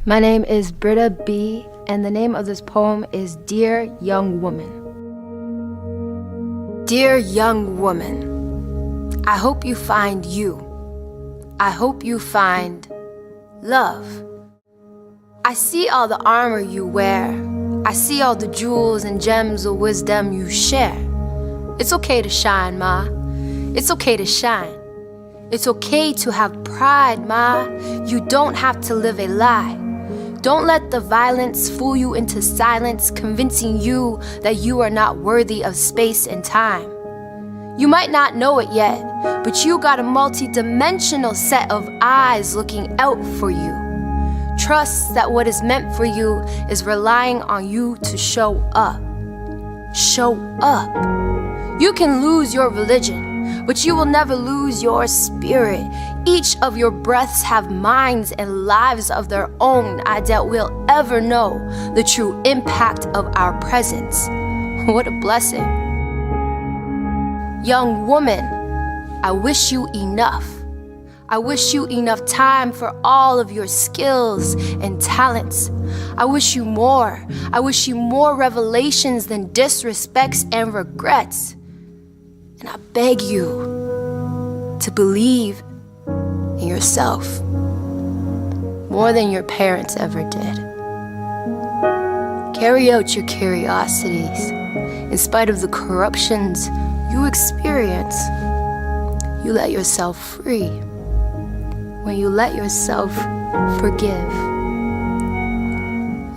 My name is Britta B, and the name of this poem is Dear Young Woman. Dear young woman, I hope you find you. I hope you find love. I see all the armor you wear. I see all the jewels and gems of wisdom you share. It's okay to shine, ma. It's okay to shine. It's okay to have pride, ma. You don't have to live a lie. Don't let the violence fool you into silence, convincing you that you are not worthy of space and time. You might not know it yet, but you got a multi-dimensional set of eyes looking out for you. Trust that what is meant for you is relying on you to show up. Show up. You can lose your religion, but you will never lose your spirit. Each of your breaths have minds and lives of their own. I doubt we'll ever know the true impact of our presence. What a blessing. Young woman, I wish you enough. I wish you enough time for all of your skills and talents. I wish you more. I wish you more revelations than disrespects and regrets. And I beg you to believe in yourself more than your parents ever did. Carry out your curiosities in spite of the corruptions you experience. You let yourself free when you let yourself forgive.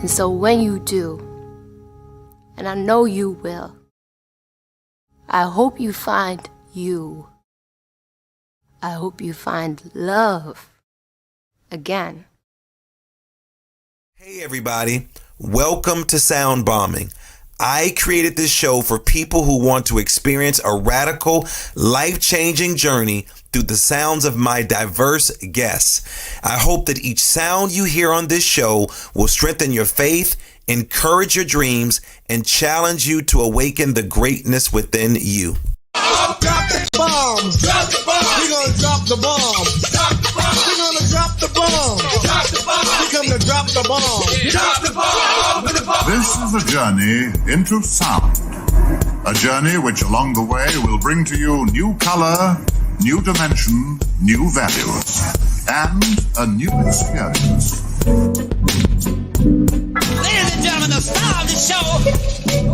And so when you do, and I know you will, I hope you find you. I hope you find love again. Hey everybody, welcome to Sound Bombing. I created this show for people who want to experience a radical, life-changing journey through the sounds of my diverse guests. I hope that each sound you hear on this show will strengthen your faith, encourage your dreams, and challenge you to awaken the greatness within you. Drop the bomb. Drop the bomb. We're gonna drop the bomb. Drop the bomb. We're gonna drop the bomb. Drop the bomb. We come to drop the bomb. Drop the bomb. With the bomb. This is a journey into sound. A journey which along the way will bring to you new color, new dimension, new values, and a new experience. Ladies and gentlemen, the star of the show,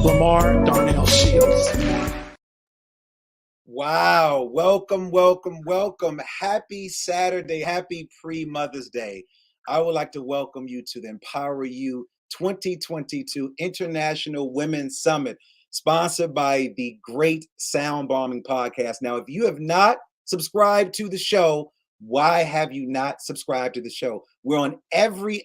LaMarr, Darnell Shields. Wow. Welcome. Happy Saturday. Happy pre-Mother's Day. I would like to welcome you to the Empower You 2022 International Women's Summit, sponsored by the Great Sound Bombing Podcast. Now, if you have not subscribed to the show, why have you not subscribed to the show? We're on every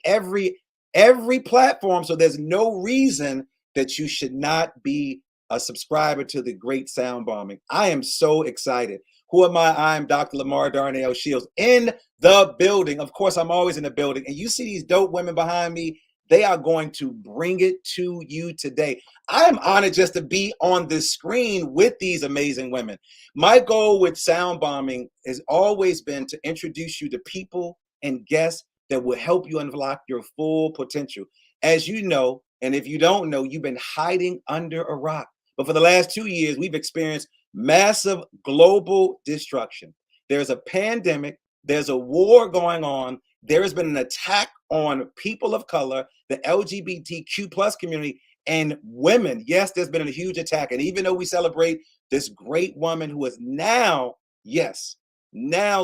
platform, so there's no reason that you should not be a subscriber to the Great Sound Bombing. I am so excited. Who am I? I'm Dr. LaMarr Darnell Shields in the building. Of course, I'm always in the building. And you see these dope women behind me. They are going to bring it to you today. I am honored just to be on this screen with these amazing women. My goal with Sound Bombing has always been to introduce you to people and guests that will help you unlock your full potential. As you know, and if you don't know, you've been hiding under a rock. But for the last 2 years, we've experienced massive global destruction. There's a pandemic. There's a war going on. There has been an attack on people of color, the LGBTQ plus community, and women. Yes, there's been a huge attack. And even though we celebrate this great woman who is now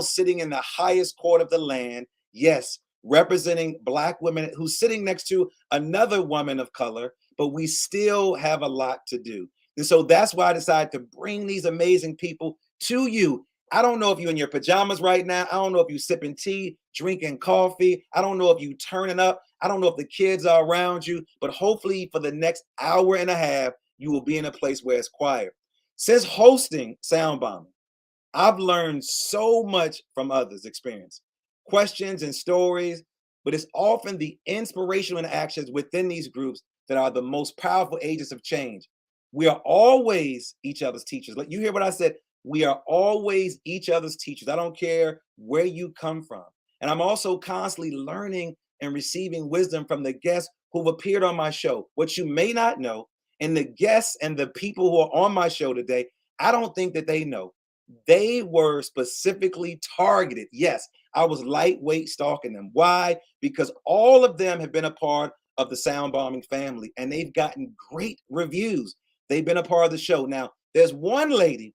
sitting in the highest court of the land, yes, representing Black women, who's sitting next to another woman of color, but we still have a lot to do. And so that's why I decided to bring these amazing people to you. I don't know if you're in your pajamas right now. I don't know if you're sipping tea, drinking coffee. I don't know if you're turning up. I don't know if the kids are around you, but hopefully for the next hour and a half, you will be in a place where it's quiet. Since hosting Sound Bombing, I've learned so much from others' experience, questions and stories, but it's often the inspirational interactions within these groups that are the most powerful agents of change. We are always each other's teachers. Like, you hear what I said? We are always each other's teachers. I don't care where you come from. And I'm also constantly learning and receiving wisdom from the guests who've appeared on my show. What you may not know, and the guests and the people who are on my show today, I don't think that they know. They were specifically targeted. Yes, I was lightweight stalking them. Why? Because all of them have been a part of the Sound Bombing family, and they've gotten great reviews. They've been a part of the show. Now, there's one lady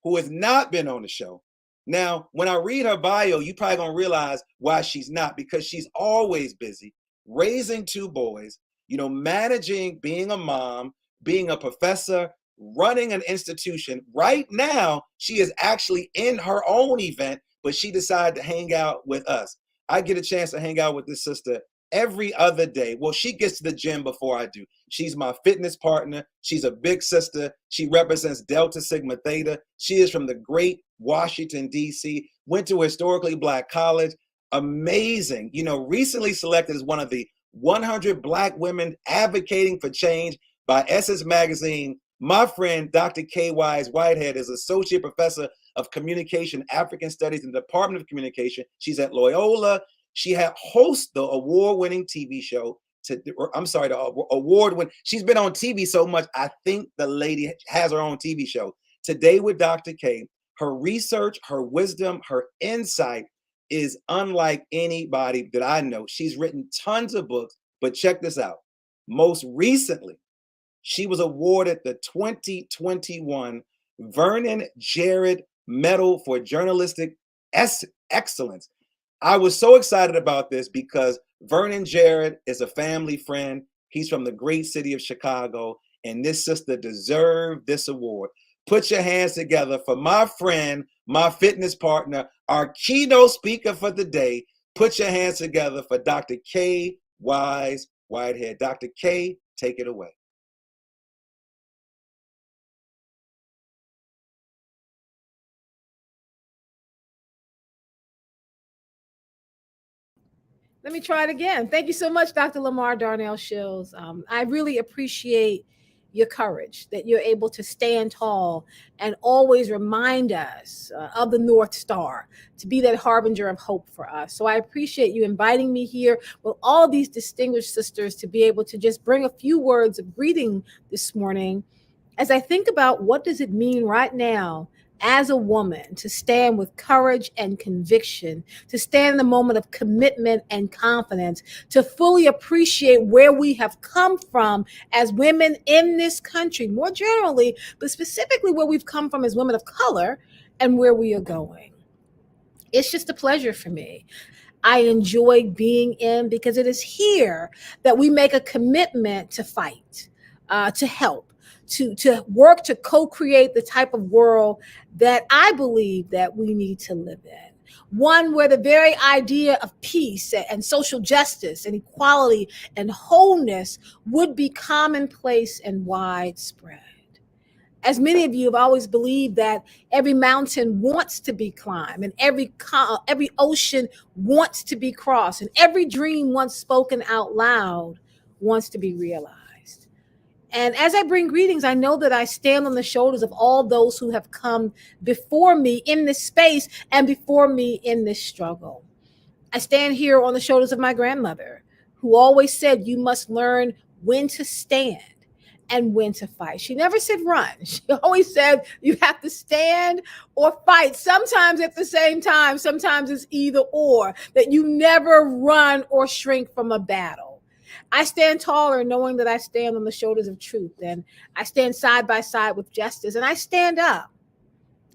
who has not been on the show. Now, when I read her bio, you probably gonna realize why she's not, because she's always busy raising two boys, managing, being a mom, being a professor, running an institution. Right now, she is actually in her own event, but she decided to hang out with us. I get a chance to hang out with this sister every other day. Well, she gets to the gym before I do. She's my fitness partner. She's a big sister. She represents Delta Sigma Theta. She is from the great Washington, D.C., went to a historically Black college. Amazing. Recently selected as one of the 100 Black women advocating for change by Essence Magazine. My friend, Dr. K. Wise Whitehead, is Associate Professor of Communication, African Studies in the Department of Communication. She's at Loyola. She hosts the award-winning TV show. She's been on TV so much, I think the lady has her own TV show. Today with Dr. K, her research, her wisdom, her insight is unlike anybody that I know. She's written tons of books, but check this out. Most recently, she was awarded the 2021 Vernon Jarrett Medal for Journalistic Excellence. I was so excited about this because Vernon Jarrett is a family friend. He's from the great city of Chicago, and this sister deserved this award. Put your hands together for my friend, my fitness partner, our keynote speaker for the day. Put your hands together for Dr. K. Wise Whitehead. Dr. K, take it away. Let me try it again. Thank you so much, Dr. LaMarr Darnell Shills. I really appreciate your courage, that you're able to stand tall and always remind us of the North Star, to be that harbinger of hope for us. So I appreciate you inviting me here with all these distinguished sisters to be able to just bring a few words of greeting this morning as I think about what does it mean right now as a woman to stand with courage and conviction, to stand in the moment of commitment and confidence, to fully appreciate where we have come from as women in this country, more generally, but specifically where we've come from as women of color and where we are going. It's just a pleasure for me. I enjoy being in because it is here that we make a commitment to fight, to help, to work to co-create the type of world that I believe that we need to live in. One where the very idea of peace and social justice and equality and wholeness would be commonplace and widespread. As many of you have always believed that every mountain wants to be climbed, and every ocean wants to be crossed, and every dream once spoken out loud wants to be realized. And as I bring greetings, I know that I stand on the shoulders of all those who have come before me in this space and before me in this struggle. I stand here on the shoulders of my grandmother, who always said, you must learn when to stand and when to fight. She never said run. She always said you have to stand or fight, sometimes at the same time. Sometimes it's either or, that you never run or shrink from a battle. I stand taller knowing that I stand on the shoulders of truth, and I stand side by side with justice, and I stand up,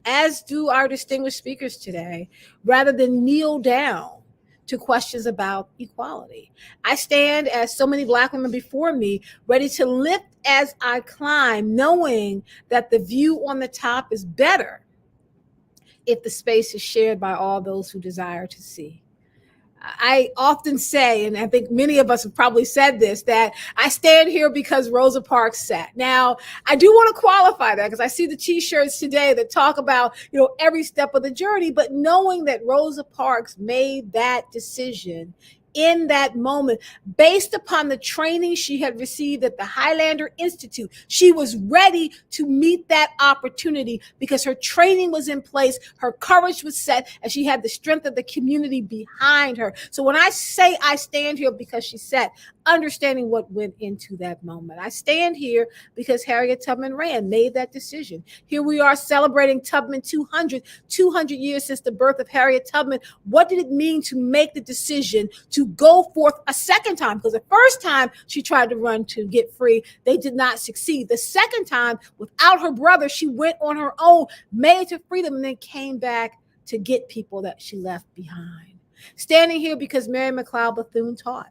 as do our distinguished speakers today, rather than kneel down to questions about equality. I stand, as so many Black women before me, ready to lift as I climb, knowing that the view on the top is better if the space is shared by all those who desire to see. I often say, and I think many of us have probably said this, that I stand here because Rosa Parks sat. Now, I do want to qualify that because I see the t-shirts today that talk about, every step of the journey, but knowing that Rosa Parks made that decision in that moment, based upon the training she had received at the Highlander Institute. She was ready to meet that opportunity because her training was in place, her courage was set, and she had the strength of the community behind her. So when I say I stand here because she said, understanding what went into that moment. I stand here because Harriet Tubman Rand made that decision. Here we are celebrating Tubman 200 years since the birth of Harriet Tubman. What did it mean to make the decision to go forth a second time? Because the first time she tried to run to get free, they did not succeed. The second time, without her brother, she went on her own, made it to freedom, and then came back to get people that she left behind. Standing here because Mary McLeod Bethune taught,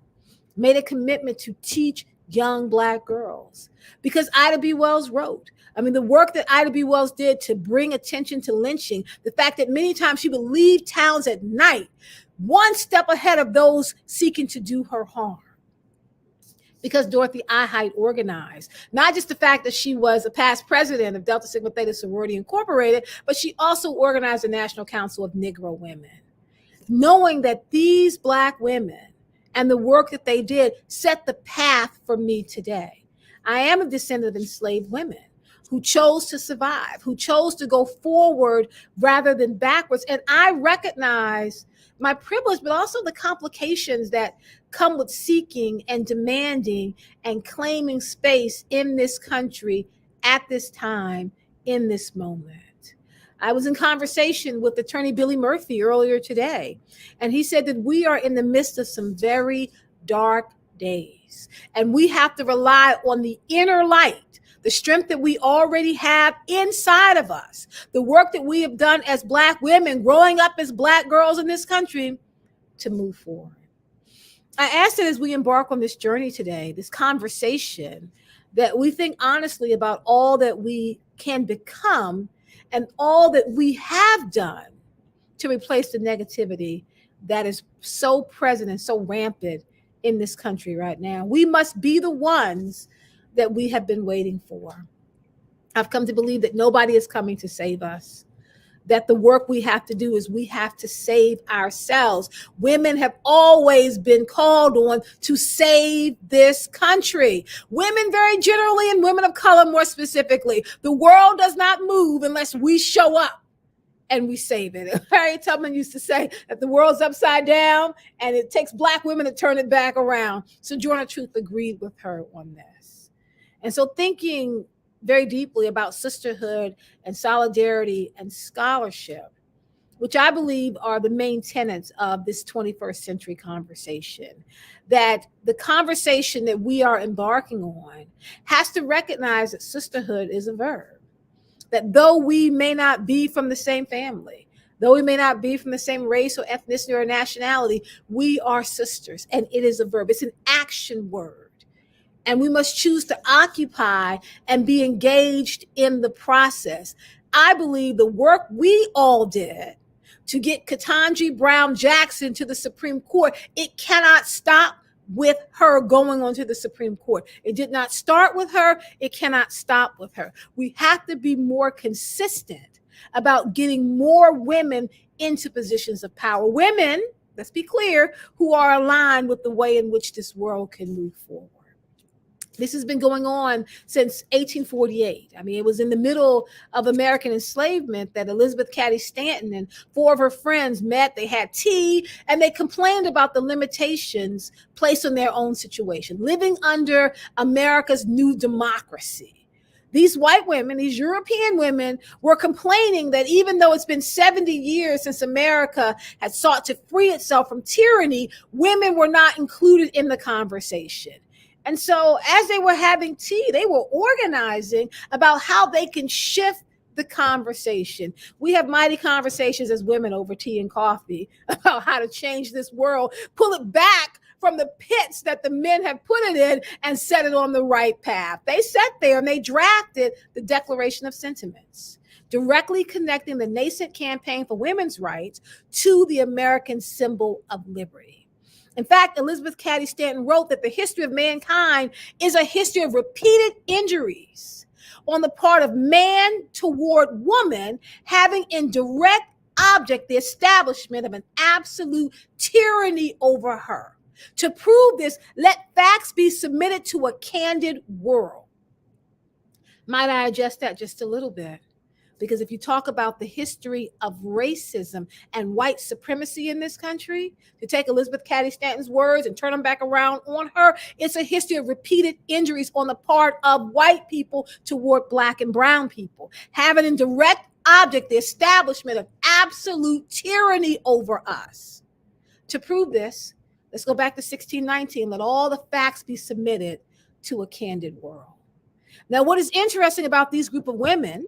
made a commitment to teach young Black girls. Because Ida B. Wells wrote, the work that Ida B. Wells did to bring attention to lynching, the fact that many times she would leave towns at night, one step ahead of those seeking to do her harm. Because Dorothy I. Height organized, not just the fact that she was a past president of Delta Sigma Theta Sorority Incorporated, but she also organized the National Council of Negro Women. Knowing that these Black women and the work that they did set the path for me today. I am a descendant of enslaved women who chose to survive, who chose to go forward rather than backwards. And I recognize my privilege, but also the complications that come with seeking and demanding and claiming space in this country at this time, in this moment. I was in conversation with attorney Billy Murphy earlier today, and he said that we are in the midst of some very dark days, and we have to rely on the inner light, the strength that we already have inside of us, the work that we have done as Black women, growing up as Black girls in this country, to move forward. I ask that as we embark on this journey today, this conversation, that we think honestly about all that we can become and all that we have done to replace the negativity that is so present and so rampant in this country right now. We must be the ones that we have been waiting for. I've come to believe that nobody is coming to save us, that the work we have to do is we have to save ourselves. Women have always been called on to save this country. Women very generally, and women of color more specifically. The world does not move unless we show up and we save it. Harriet Tubman used to say that the world's upside down and it takes Black women to turn it back around. Sojourner Truth agreed with her on this. And so thinking very deeply about sisterhood and solidarity and scholarship, which I believe are the main tenets of this 21st century conversation, that the conversation that we are embarking on has to recognize that sisterhood is a verb, that though we may not be from the same family, though we may not be from the same race or ethnicity or nationality, we are sisters, and it is a verb. It's an action word. And we must choose to occupy and be engaged in the process. I believe the work we all did to get Ketanji Brown Jackson to the Supreme Court, it cannot stop with her going onto the Supreme Court. It did not start with her. It cannot stop with her. We have to be more consistent about getting more women into positions of power. Women, let's be clear, who are aligned with the way in which this world can move forward. This has been going on since 1848. It was in the middle of American enslavement that Elizabeth Cady Stanton and 4 of her friends met. They had tea and they complained about the limitations placed on their own situation, living under America's new democracy. These white women, these European women, were complaining that even though it's been 70 years since America had sought to free itself from tyranny, women were not included in the conversation. And so as they were having tea, they were organizing about how they can shift the conversation. We have mighty conversations as women over tea and coffee about how to change this world, pull it back from the pits that the men have put it in and set it on the right path. They sat there and they drafted the Declaration of Sentiments, directly connecting the nascent campaign for women's rights to the American symbol of liberty. In fact, Elizabeth Cady Stanton wrote that the history of mankind is a history of repeated injuries on the part of man toward woman, having in direct object the establishment of an absolute tyranny over her. To prove this, let facts be submitted to a candid world. Might I adjust that just a little bit? Because if you talk about the history of racism and white supremacy in this country, to take Elizabeth Cady Stanton's words and turn them back around on her, it's a history of repeated injuries on the part of white people toward Black and brown people, having in direct object the establishment of absolute tyranny over us. To prove this, let's go back to 1619. Let all the facts be submitted to a candid world. Now, what is interesting about these group of women,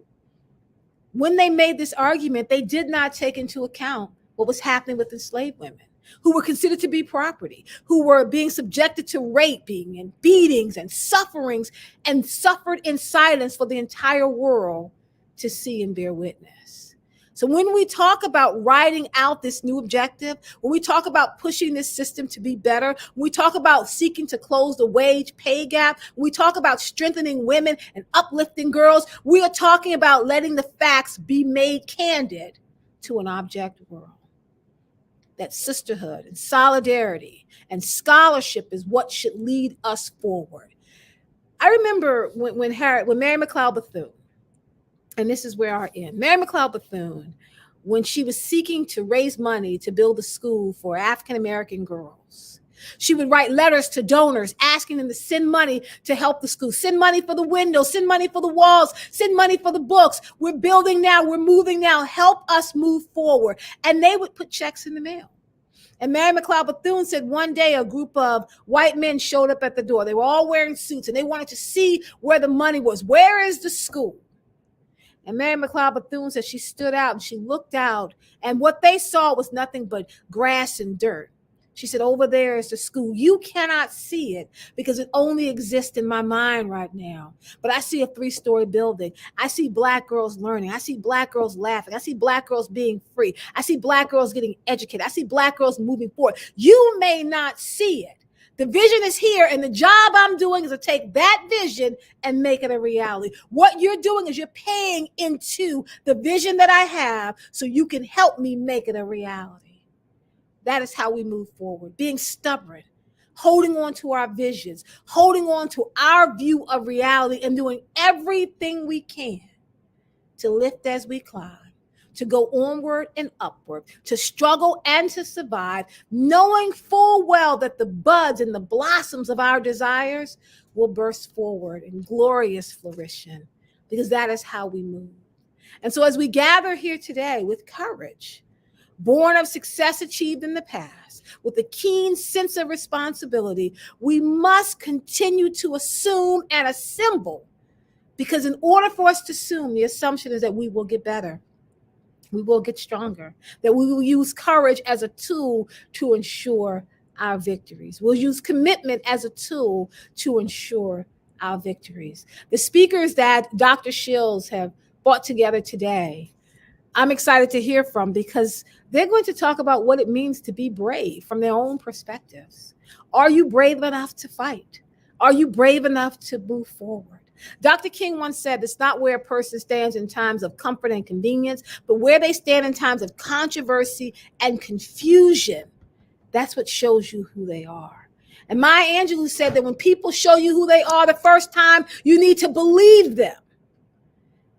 when they made this argument, they did not take into account what was happening with enslaved women who were considered to be property, who were being subjected to raping and beatings and sufferings and suffered in silence for the entire world to see and bear witness. So when we talk about writing out this new objective, when we talk about pushing this system to be better, when we talk about seeking to close the wage pay gap, when we talk about strengthening women and uplifting girls, we are talking about letting the facts be made candid to an object world. That sisterhood and solidarity and scholarship is what should lead us forward. I remember when Mary McLeod Bethune, and this is where I end. Mary McLeod Bethune, when she was seeking to raise money to build a school for African-American girls, she would write letters to donors asking them to send money to help the school, send money for the windows, send money for the walls, send money for the books. We're building now, we're moving now, help us move forward. And they would put checks in the mail. And Mary McLeod Bethune said one day a group of white men showed up at the door. They were all wearing suits and they wanted to see where the money was. Where is the school? And Mary McLeod Bethune said she stood out and she looked out, and what they saw was nothing but grass and dirt. She said, over there is the school. You cannot see it because it only exists in my mind right now. But I see a 3-story building. I see Black girls learning. I see Black girls laughing. I see Black girls being free. I see Black girls getting educated. I see Black girls moving forward. You may not see it. The vision is here, and the job I'm doing is to take that vision and make it a reality. What you're doing is you're paying into the vision that I have so you can help me make it a reality. That is how we move forward, being stubborn, holding on to our visions, holding on to our view of reality, and doing everything we can to lift as we climb, to go onward and upward, to struggle and to survive, knowing full well that the buds and the blossoms of our desires will burst forward in glorious flourishing, because that is how we move. And so as we gather here today with courage, born of success achieved in the past, with a keen sense of responsibility, we must continue to assume and assemble, because in order for us to assume, the assumption is that we will get better. We will get stronger, that we will use courage as a tool to ensure our victories. We'll use commitment as a tool to ensure our victories. The speakers that Dr. Shields have brought together today, I'm excited to hear from, because they're going to talk about what it means to be brave from their own perspectives. Are you brave enough to fight? Are you brave enough to move forward? Dr. King once said, it's not where a person stands in times of comfort and convenience, but where they stand in times of controversy and confusion. That's what shows you who they are. And Maya Angelou said that when people show you who they are the first time, you need to believe them.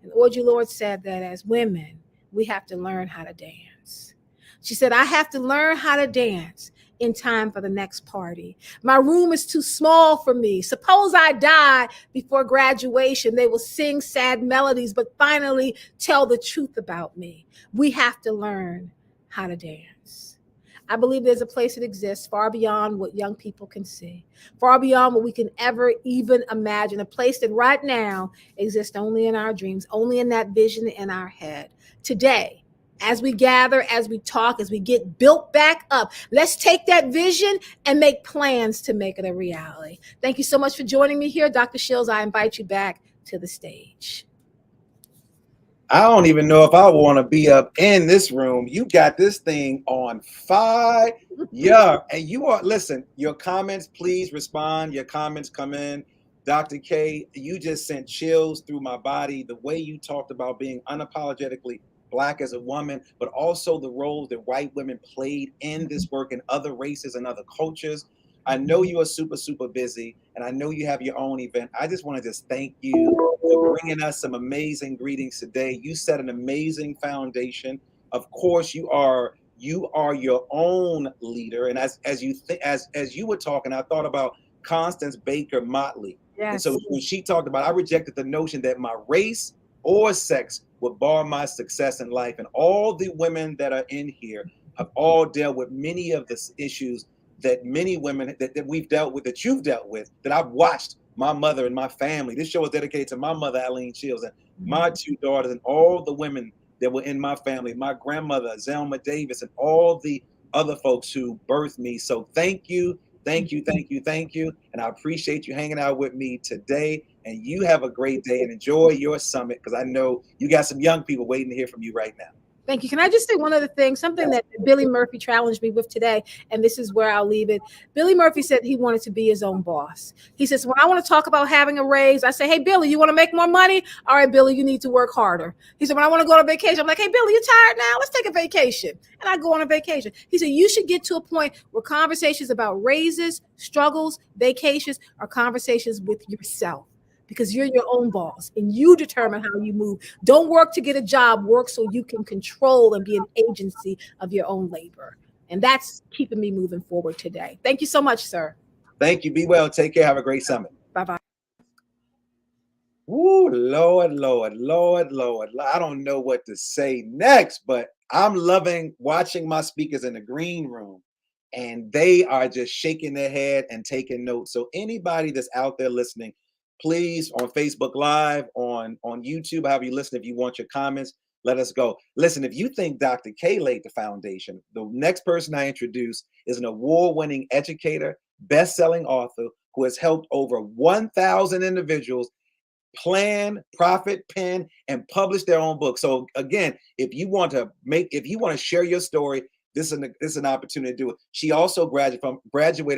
And Audre Lorde said that as women, we have to learn how to dance. She said, I have to learn how to dance in time for the next party. My room is too small for me. Suppose I die before graduation. They will sing sad melodies, but finally tell the truth about me. We have to learn how to dance. I believe there's a place that exists far beyond what young people can see, far beyond what we can ever even imagine, a place that right now exists only in our dreams, only in that vision in our head. Today, as we gather, as we talk, as we get built back up, let's take that vision and make plans to make it a reality. Thank you so much for joining me here. Dr. Shields, I invite you back to the stage. I don't even know if I want to be up in this room. You got this thing on fire. Yeah. And you are, listen, your comments, please respond. Your comments come in. Dr. K, you just sent chills through my body. The way you talked about being unapologetically Black as a woman, but also the roles that white women played in this work in other races and other cultures. I know you are super, super busy, and I know you have your own event. I just want to just thank you for bringing us some amazing greetings today. You set an amazing foundation. Of course, you are your own leader. And as you were talking, I thought about Constance Baker Motley. And Yes. so when she talked about, I rejected the notion that my race or sex would bar my success in life. And all the women that are in here have all dealt with many of the issues that many women that we've dealt with, that you've dealt with, that I've watched my mother and my family. This show is dedicated to my mother, Eileen Shields, and my two daughters, and all the women that were in my family, my grandmother, Zelma Davis, and all the other folks who birthed me. So thank you, thank you, thank you, thank you. And I appreciate you hanging out with me today. And you have a great day and enjoy your summit, because I know you got some young people waiting to hear from you right now. Thank you. Can I just say one other thing? Something that Billy Murphy challenged me with today, and this is where I'll leave it. Billy Murphy said he wanted to be his own boss. He says, when I want to talk about having a raise, I say, hey, Billy, you want to make more money? All right, Billy, you need to work harder. He said, when I want to go on vacation, I'm like, hey, Billy, you tired now? Let's take a vacation. And I go on a vacation. He said, you should get to a point where conversations about raises, struggles, vacations are conversations with yourself, because you're your own boss and you determine how you move. Don't work to get a job, work so you can control and be an agency of your own labor. And that's keeping me moving forward today. Thank you so much, sir. Thank you. Be well. Take care. Have a great summit. Bye-bye. Woo, Lord, Lord, Lord, Lord. I don't know what to say next, but I'm loving watching my speakers in the green room, and they are just shaking their head and taking notes. So anybody that's out there listening, please, on Facebook Live, on YouTube, however you listen, if you want your comments, let us go. Listen, if you think Dr. K laid the foundation, the next person I introduce is an award-winning educator, best-selling author who has helped over 1,000 individuals plan, profit, pen, and publish their own book. So again, if you want to share your story, this is an opportunity to do it. She also graduated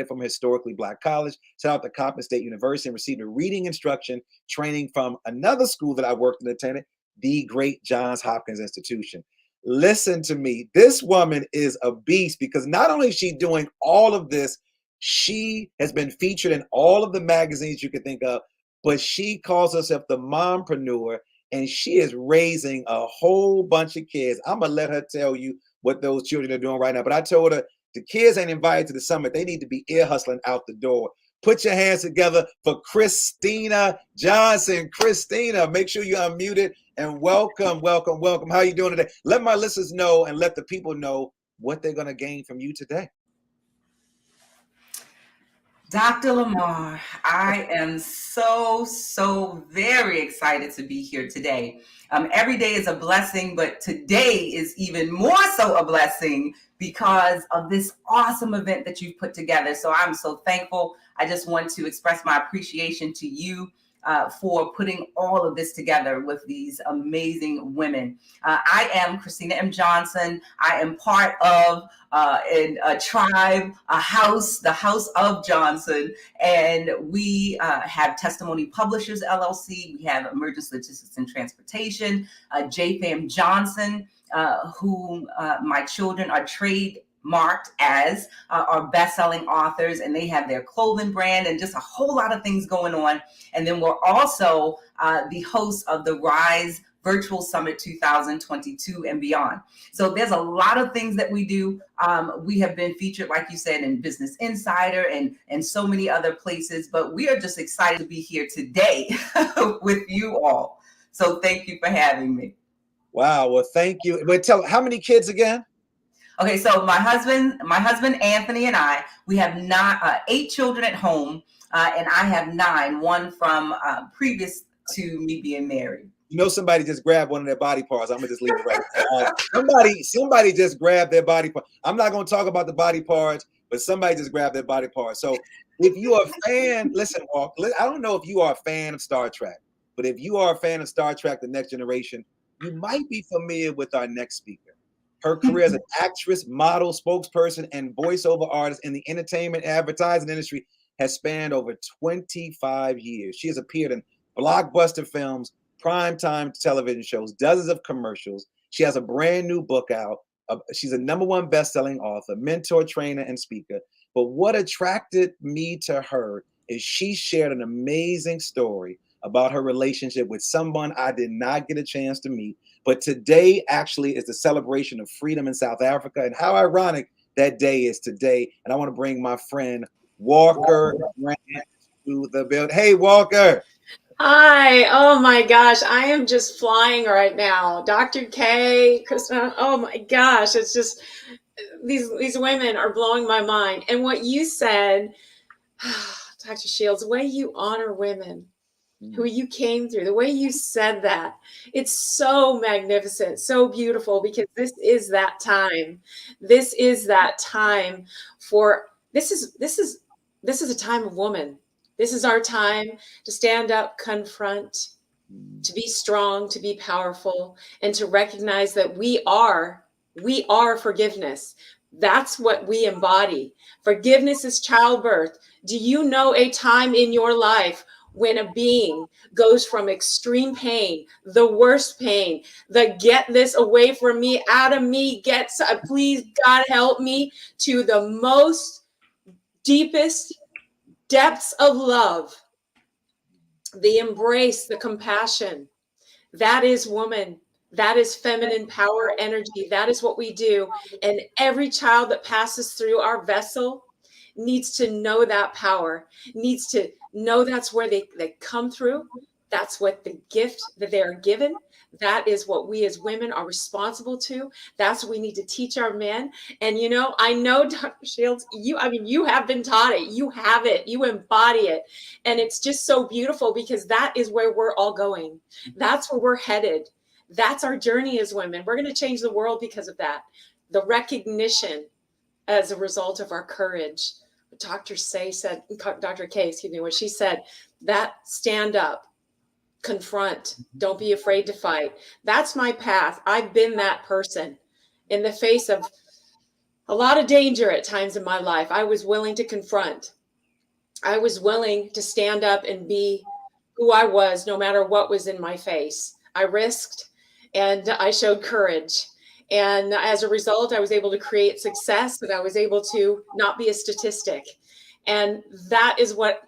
from a historically Black college, set out to Coppin State University, and received a reading instruction training from another school that I worked and attended, the great Johns Hopkins Institution. Listen to me. This woman is a beast, because not only is she doing all of this, she has been featured in all of the magazines you can think of, but she calls herself the mompreneur, and she is raising a whole bunch of kids. I'm going to let her tell you what those children are doing right now. But I told her the kids ain't invited to the summit. They need to be ear hustling out the door. Put your hands together for Christina Johnson. Christina, make sure you're unmuted, and welcome, welcome, welcome. How are you doing today? Let my listeners know and let the people know what they're going to gain from you today. Dr. LaMarr, I am so very excited to be here today. Every day is a blessing, but today is even more so a blessing because of this awesome event that you've put together. So I'm so thankful. I just want to express my appreciation to you for putting all of this together with these amazing women. I am Christina M. Johnson. I am part of a tribe, a house, the House of Johnson, and we have Testimony Publishers LLC. We have Emergence Logistics and Transportation, JFAM Johnson, whom my children are trademarked as are best-selling authors, and they have their clothing brand and just a whole lot of things going on. And then we're also the hosts of the Rise Virtual Summit 2022 and beyond. So there's a lot of things that we do. We have been featured, like you said, in Business Insider and so many other places, but we are just excited to be here today with you all. So thank you for having me. Wow. Well, thank you. But tell, how many kids again? Okay, so my husband Anthony, and we have 8 children at home, and I have 9, one from previous to me being married. You know, somebody just grabbed one of their body parts. I'm gonna just leave it right there. Somebody just grabbed their body part. I'm not gonna talk about the body parts, but somebody just grabbed their body parts. So if you are a fan, listen, I don't know if you are a fan of Star Trek, but if you are a fan of Star Trek: The Next Generation, you might be familiar with our next speaker. Her career as an actress, model, spokesperson, and voiceover artist in the entertainment advertising industry has spanned over 25 years. She has appeared in blockbuster films, primetime television shows, dozens of commercials. She has a brand new book out. She's a #1 best-selling author, mentor, trainer, and speaker. But what attracted me to her is she shared an amazing story about her relationship with someone I did not get a chance to meet. But today actually is the celebration of freedom in South Africa. And how ironic that day is today. And I want to bring my friend Walker Grant to the building. Hey, Walker. Hi. Oh my gosh. I am just flying right now. Dr. K, Kristen. Oh my gosh. It's just these women are blowing my mind. And what you said, Dr. Shields, the way you honor women, who you came through, the way you said that, it's so magnificent, so beautiful, because this is that time. This is that time for this is a time of woman. This is our time to stand up, confront, to be strong, to be powerful, and to recognize that we are forgiveness. That's what we embody. Forgiveness is childbirth. Do you know a time in your life when a being goes from extreme pain, the worst pain, the get this away from me, out of me, please God help me, to the most deepest depths of love, the embrace, the compassion? That is woman. That is feminine power energy. That is what we do. And every child that passes through our vessel needs to know that power, needs to know that's where they come through. That's what the gift that they are given. That is what we as women are responsible to. That's what we need to teach our men. And, you know, I know, Dr. Shields, you have been taught it. You have it. You embody it. And it's just so beautiful, because that is where we're all going. That's where we're headed. That's our journey as women. We're going to change the world because of that. The recognition as a result of our courage. Dr. K, what she said, that stand up, confront, don't be afraid to fight. That's my path. I've been that person in the face of a lot of danger at times in my life. I was willing to confront. I was willing to stand up and be who I was, no matter what was in my face. I risked and I showed courage. And as a result, I was able to create success, and I was able to not be a statistic. And that is what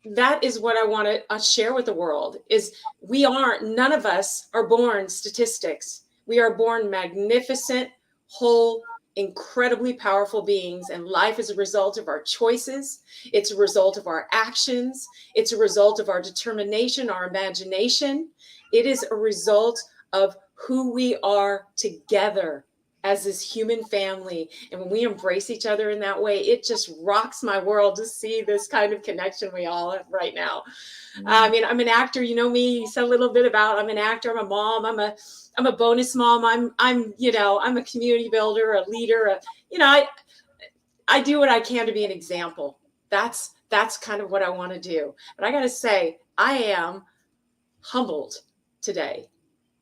I want to share with the world, is none of us are born statistics. We are born magnificent, whole, incredibly powerful beings. And life is a result of our choices. It's a result of our actions. It's a result of our determination, our imagination. It is a result of who we are together as this human family. And when we embrace each other in that way, it just rocks my world to see this kind of connection we all have right now. I mean, I'm an actor, you know me, you said a little bit about, I'm an actor, I'm a mom, I'm a bonus mom. I'm a community builder, a leader, I do what I can to be an example. That's kind of what I want to do. But I got to say, I am humbled today.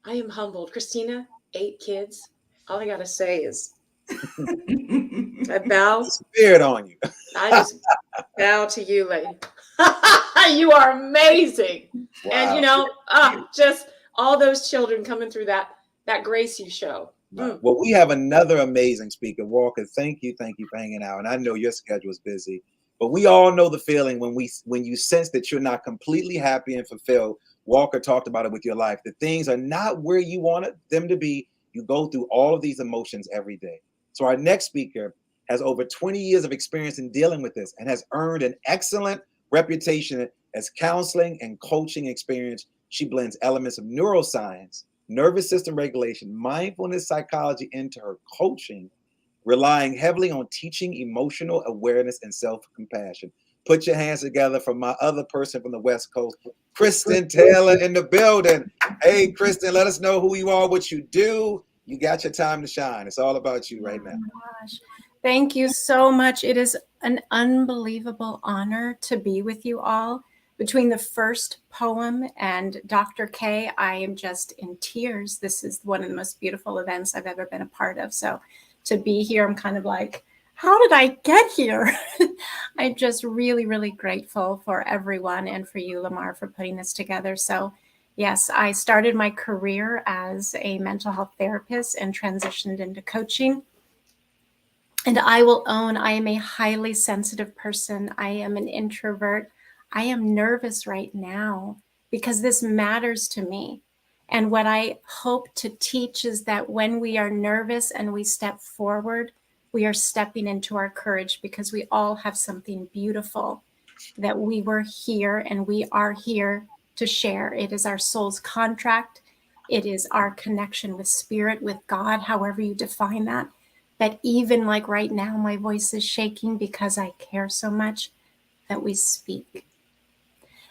I am humbled. Christina, 8 kids. All I got to say is I bow. Spirit on you. I just bow to you, lady. You are amazing. Wow. And, just all those children coming through that grace you show. Well, we have another amazing speaker. Walker, thank you for hanging out. And I know your schedule is busy, but we all know the feeling when you sense that you're not completely happy and fulfilled. Walker talked about it with your life. The things are not where you wanted them to be. You go through all of these emotions every day. So our next speaker has over 20 years of experience in dealing with this and has earned an excellent reputation as counseling and coaching experience. She blends elements of neuroscience, nervous system regulation, mindfulness psychology into her coaching, relying heavily on teaching emotional awareness and self-compassion. Put your hands together for my other person from the West Coast, Kristen Taylor in the building. Hey, Kristen, let us know who you are, what you do. You got your time to shine. It's all about you right now. Oh my gosh. Thank you so much. It is an unbelievable honor to be with you all. Between the first poem and Dr. K, I am just in tears. This is one of the most beautiful events I've ever been a part of. So to be here, I'm kind of like, how did I get here? I'm just really, really grateful for everyone and for you, LaMarr, for putting this together. So yes, I started my career as a mental health therapist and transitioned into coaching. And I will own I am a highly sensitive person. I am an introvert. I am nervous right now because this matters to me. And what I hope to teach is that when we are nervous and we step forward, we are stepping into our courage because we all have something beautiful that we were here and we are here to share. It is our soul's contract. It is our connection with spirit, with God, however you define that. That even like right now, my voice is shaking because I care so much that we speak.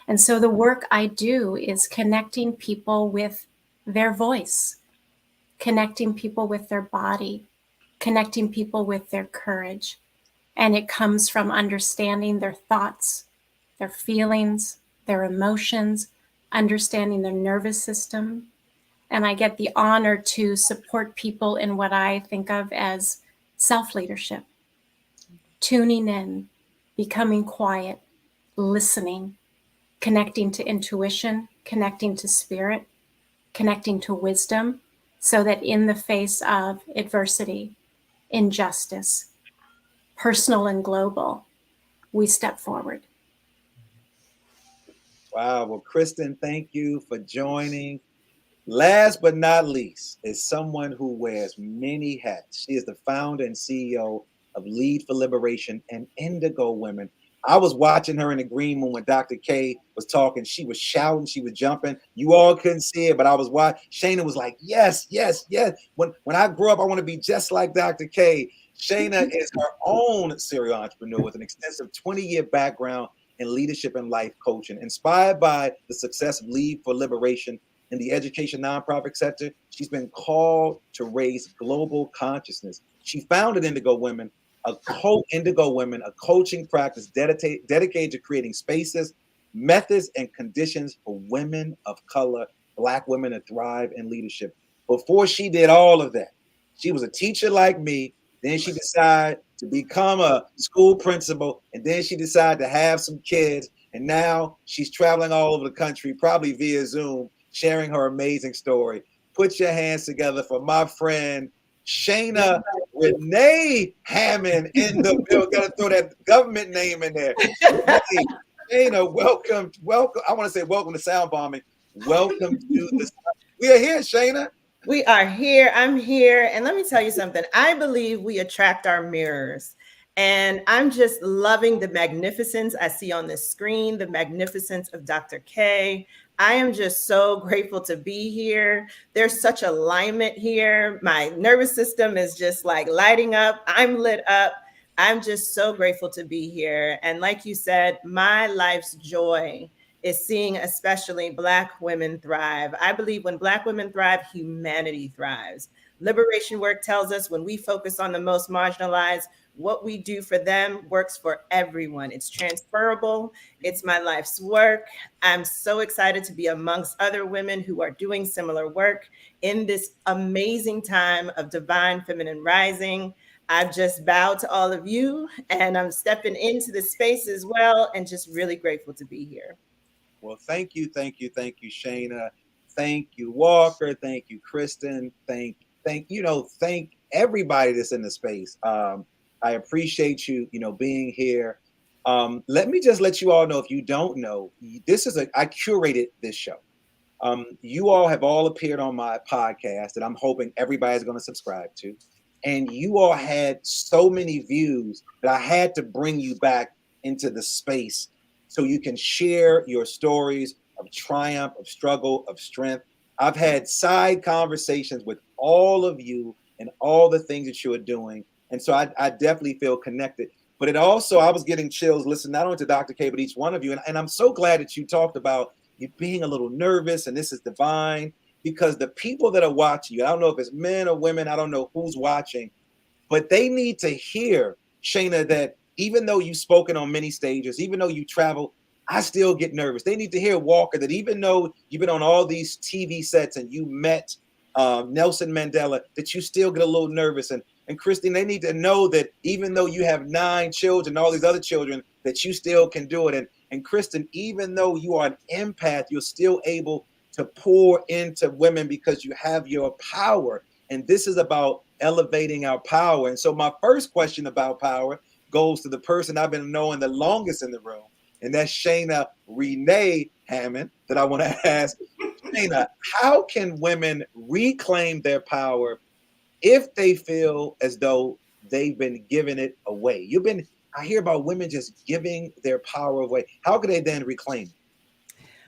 And so the work I do is connecting people with their voice, connecting people with their body, connecting people with their courage. And it comes from understanding their thoughts, their feelings, their emotions, understanding their nervous system. And I get the honor to support people in what I think of as self-leadership, tuning in, becoming quiet, listening, connecting to intuition, connecting to spirit, connecting to wisdom, so that in the face of adversity, injustice, personal and global, we step forward. Wow. Well, Kristen, thank you for joining. Last but not least is someone who wears many hats. She is the founder and CEO of Lead for Liberation and Indigo Women. I was watching her in the green room when Dr. K was talking. She was shouting, she was jumping. You all couldn't see it, but I was watching. Shayna was like, yes, yes, yes. When I grow up, I want to be just like Dr. K. Shayna is her own serial entrepreneur with an extensive 20-year background in leadership and life coaching. Inspired by the success of Lead for Liberation in the education nonprofit sector, she's been called to raise global consciousness. She founded Indigo Women, a coaching practice dedicated to creating spaces, methods, and conditions for women of color, Black women to thrive in leadership. Before she did all of that, she was a teacher like me. Then she decided to become a school principal, and then she decided to have some kids. And now she's traveling all over the country, probably via Zoom, sharing her amazing story. Put your hands together for my friend Shayna Renee Hammond in the bill. Got to throw that government name in there. Renee, Shayna, welcome. I want to say welcome to Sound Bombing. Welcome to the. We are here, Shayna. We are here. I'm here. And let me tell you something. I believe we attract our mirrors. And I'm just loving the magnificence I see on this screen, the magnificence of Dr. K. I am just so grateful to be here. There's such alignment here. My nervous system is just like lighting up. I'm lit up. I'm just so grateful to be here. And like you said, my life's joy is seeing especially Black women thrive. I believe when Black women thrive, humanity thrives. Liberation work tells us when we focus on the most marginalized, what we do for them works for everyone. It's transferable. It's my life's work. I'm so excited to be amongst other women who are doing similar work in this amazing time of divine feminine rising. I've just bowed to all of you, and I'm stepping into the space as well, and just really grateful to be here. Well, thank you, Shayna. Thank you, Walker. Thank you, Kristen. Thank everybody that's in the space. I appreciate you, being here. Let me just let you all know, if you don't know, I curated this show. You all have all appeared on my podcast that I'm hoping everybody's going to subscribe to. And you all had so many views that I had to bring you back into the space so you can share your stories of triumph, of struggle, of strength. I've had side conversations with all of you and all the things that you are doing. And so I definitely feel connected. But I was getting chills listening not only to Dr. K, but each one of you. And I'm so glad that you talked about you being a little nervous, and this is divine, because the people that are watching you, I don't know if it's men or women, I don't know who's watching, but they need to hear, Shayna, that even though you've spoken on many stages, even though you travel, I still get nervous. They need to hear, Walker, that even though you've been on all these TV sets and you met Nelson Mandela, that you still get a little nervous. And Christine, they need to know that even though you have 9 children, all these other children, that you still can do it. And Kristen, even though you are an empath, you're still able to pour into women because you have your power. And this is about elevating our power. And so my first question about power goes to the person I've been knowing the longest in the room, and that's Shayna Renee Hammond, that I want to ask. Shayna, how can women reclaim their power if they feel as though they've been giving it away? I hear about women just giving their power away. How can they then reclaim it?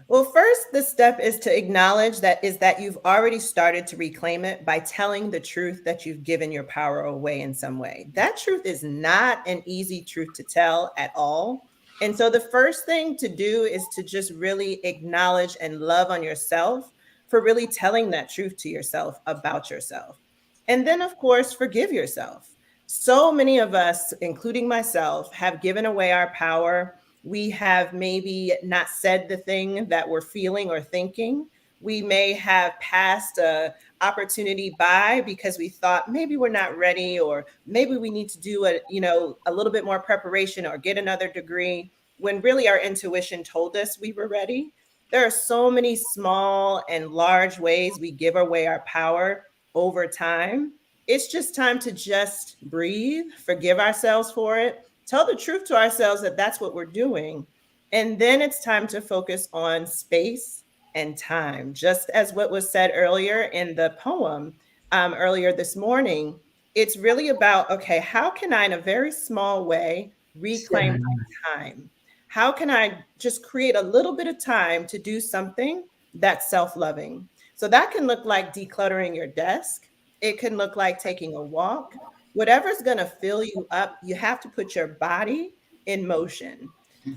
Well, first, the step is to acknowledge that you've already started to reclaim it by telling the truth that you've given your power away in some way. That truth is not an easy truth to tell at all. And so the first thing to do is to just really acknowledge and love on yourself for really telling that truth to yourself about yourself. And then, of course, forgive yourself. So many of us, including myself, have given away our power. We have maybe not said the thing that we're feeling or thinking. We may have passed a opportunity by because we thought maybe we're not ready, or maybe we need to do a little bit more preparation or get another degree, when really our intuition told us we were ready. There are so many small and large ways we give away our power over time. It's just time to just breathe, forgive ourselves for it, tell the truth to ourselves that that's what we're doing. And then it's time to focus on space and time. Just as what was said earlier in the poem earlier this morning, it's really about, okay, how can I, in a very small way, reclaim my time? How can I just create a little bit of time to do something that's self-loving? So that can look like decluttering your desk. It can look like taking a walk. Whatever's going to fill you up, you have to put your body in motion.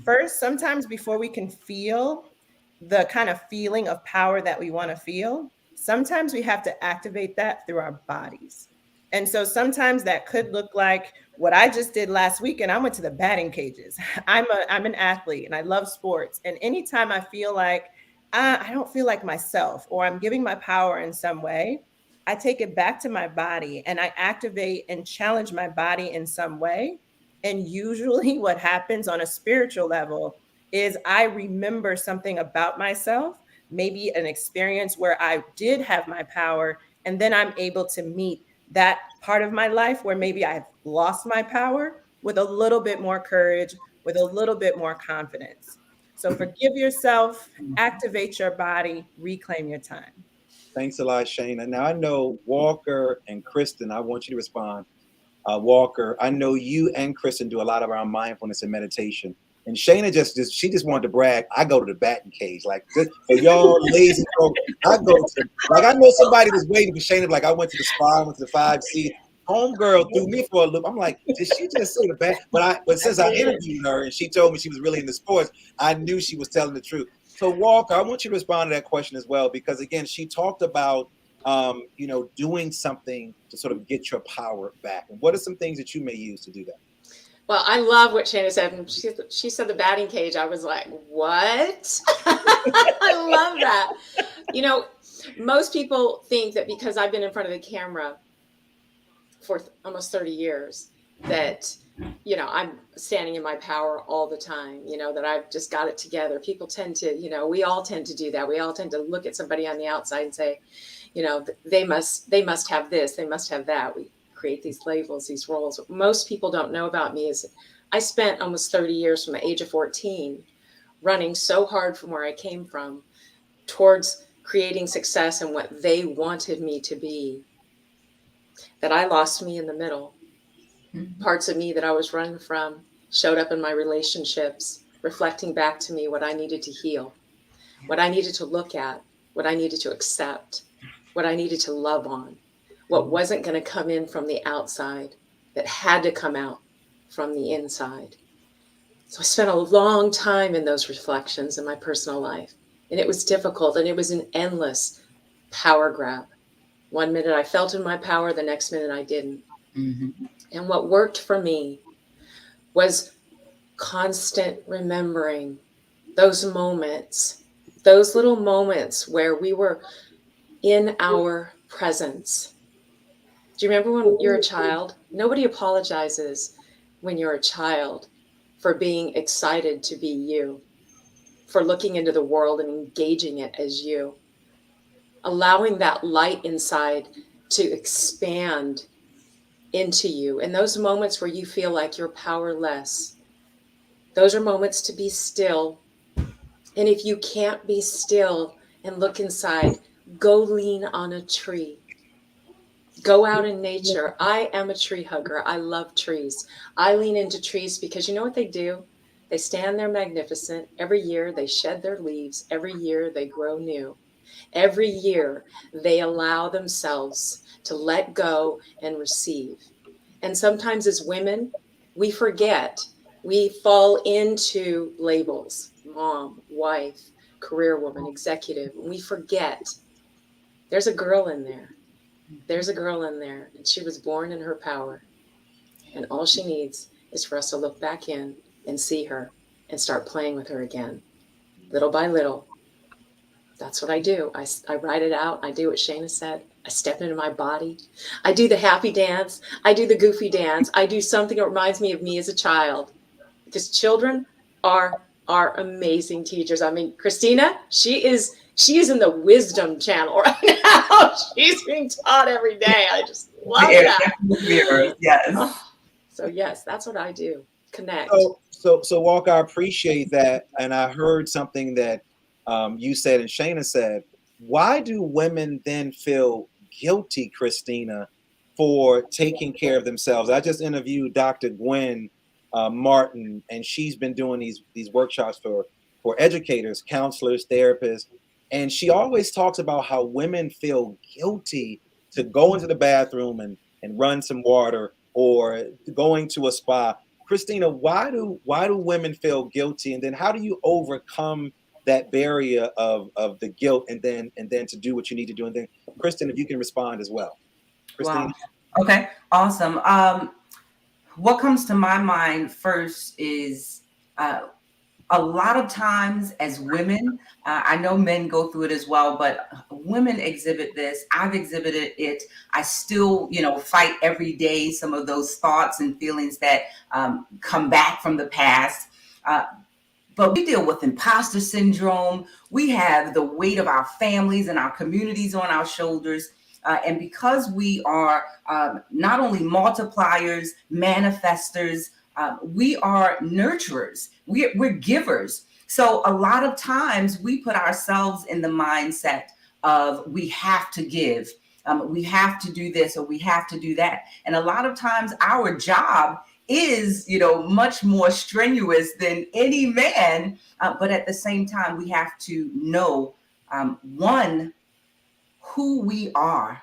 First, sometimes before we can feel the kind of feeling of power that we want to feel, sometimes we have to activate that through our bodies. And so sometimes that could look like what I just did last week. And I went to the batting cages. I'm an athlete and I love sports. And anytime I feel like I don't feel like myself, or I'm giving my power in some way, I take it back to my body and I activate and challenge my body in some way. And usually what happens on a spiritual level is I remember something about myself, maybe an experience where I did have my power, and then I'm able to meet that part of my life where maybe I've lost my power with a little bit more courage, with a little bit more confidence. So forgive yourself, activate your body, reclaim your time. Thanks a lot, Shayna. Now I know Walker and Kristen, I want you to respond. Walker, I know you and Kristen do a lot around mindfulness and meditation. And Shayna she just wanted to brag. I go to the batting cage. Like this, for y'all lazy folks, I go to, like, I know somebody was waiting for Shayna. Like, I went to the spa, I went to the 5C. Homegirl threw me for a loop. I'm like, did she just say the bat? But since I interviewed her and she told me she was really into sports, I knew she was telling the truth. So Walker, I want you to respond to that question as well, because again, she talked about doing something to sort of get your power back. And what are some things that you may use to do that? Well, I love what Shayna said. When she said the batting cage, I was like, what? I love that. Most people think that because I've been in front of the camera for almost 30 years, that, I'm standing in my power all the time, that I've just got it together. People tend to, we all tend to do that. We all tend to look at somebody on the outside and say, they must have this, they must have that. We create these labels, these roles. What most people don't know about me is I spent almost 30 years from the age of 14 running so hard from where I came from towards creating success and what they wanted me to be, that I lost me in the middle. Parts of me that I was running from showed up in my relationships, reflecting back to me what I needed to heal, what I needed to look at, what I needed to accept, what I needed to love on, what wasn't going to come in from the outside, that had to come out from the inside. So I spent a long time in those reflections in my personal life, and it was difficult, and it was an endless power grab. One minute I felt in my power, the next minute I didn't. And what worked for me was constant remembering those moments, those little moments where we were in our presence. Do you remember when you're a child? Nobody apologizes when you're a child for being excited to be you, for looking into the world and engaging it as you, allowing that light inside to expand into you. And those moments where you feel like you're powerless, those are moments to be still. And if you can't be still and look inside, go lean on a tree. Go out in nature. I am a tree hugger. I love trees. I lean into trees because you know what they do? They stand there magnificent. Every year they shed their leaves. Every year they grow new. Every year they allow themselves to let go and receive. And sometimes as women, we forget. We fall into labels: mom, wife, career woman, executive. And we forget there's a girl in there. There's a girl in there, and she was born in her power. And all she needs is for us to look back in and see her and start playing with her again, little by little. That's what I do. I write it out. I do what Shana said. I step into my body. I do the happy dance. I do the goofy dance. I do something that reminds me of me as a child. Because children are amazing teachers. I mean, Christina, she is in the wisdom channel right now. She's being taught every day. I just love that. Yes. Oh, so yes, that's what I do. Connect. So Walker, I appreciate that, and I heard something that you said and Shana said. Why do women then feel guilty, Christina, for taking care of themselves? I just interviewed Dr. Gwen Martin, and she's been doing these workshops for educators, counselors, therapists, and she always talks about how women feel guilty to go into the bathroom and run some water or going to a spa. Christina, why do women feel guilty, and then how do you overcome that barrier of the guilt, and then to do what you need to do? And then Kristen, if you can respond as well. Christina. Wow. Okay, awesome. What comes to my mind first is a lot of times as women, I know men go through it as well, but women exhibit this. I've exhibited it. I still, fight every day some of those thoughts and feelings that come back from the past. But we deal with imposter syndrome. We have the weight of our families and our communities on our shoulders. And because we are not only multipliers, manifestors, we are nurturers. We're givers. So a lot of times we put ourselves in the mindset of we have to give. We have to do this or we have to do that. And a lot of times our job is, much more strenuous than any man. But at the same time, we have to know, one, who we are.